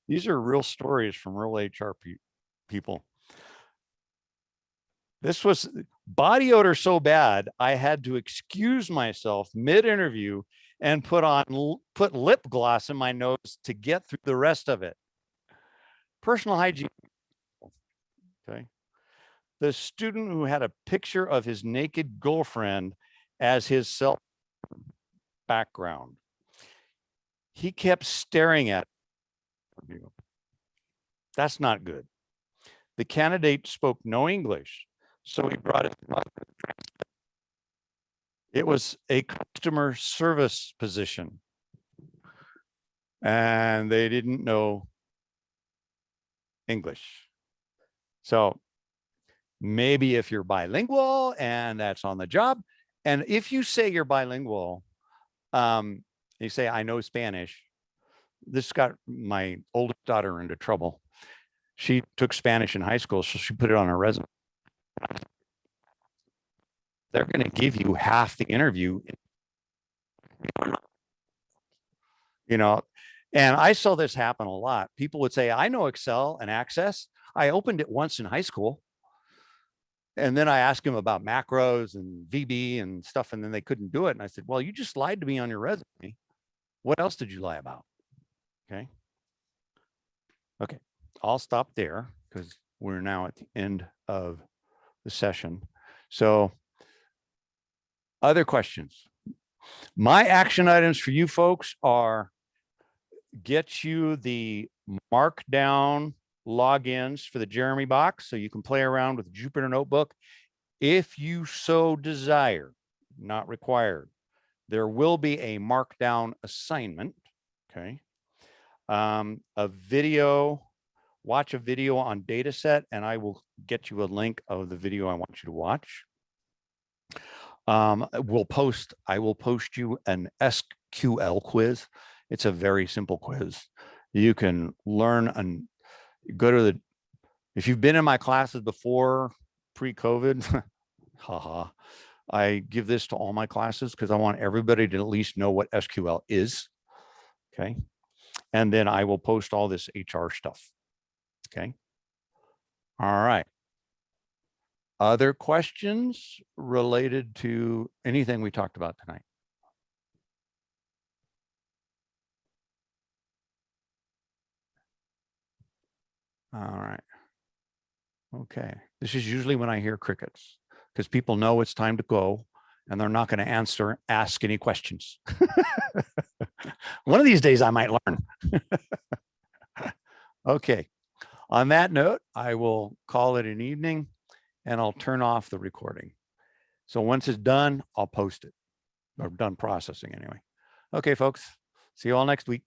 These are real stories from real HR people. This was body odor so bad, I had to excuse myself mid-interview and put lip gloss in my nose to get through the rest of it. Personal hygiene. Okay. The student who had a picture of his naked girlfriend as his self background. He kept staring at it. That's not good. The candidate spoke no English, so he brought his mother. It was a customer service position, and they didn't know English. So maybe if you're bilingual and that's on the job, and if you say you're bilingual, you say, I know Spanish. This got my oldest daughter into trouble. She took Spanish in high school, so she put it on her resume. They're going to give you half the interview. And I saw this happen a lot. People would say, I know Excel and Access. I opened it once in high school. And then I asked them about macros and VB and stuff, and then they couldn't do it. And I said, well, you just lied to me on your resume. What else did you lie about? Okay. Okay. I'll stop there because we're now at the end of the session. So other questions? My action items for you folks are get you the Markdown logins for the Jeremy box so you can play around with the Jupyter Notebook if you so desire, not required. There will be a Markdown assignment, okay? A video watch a video on data set, and I will get you a link of the video I want you to watch. I will post you an SQL quiz. It's a very simple quiz. You can learn and go to the, if you've been in my classes before, pre-COVID, haha, I give this to all my classes because I want everybody to at least know what SQL is. Okay. And then I will post all this HR stuff. Okay. All right. Other questions related to anything we talked about tonight? All right. Okay. This is usually when I hear crickets because people know it's time to go and they're not going to ask any questions. One of these days I might learn. Okay. On that note, I will call it an evening and I'll turn off the recording. So once it's done, I'll post it. Or done processing anyway. Okay, folks. See you all next week.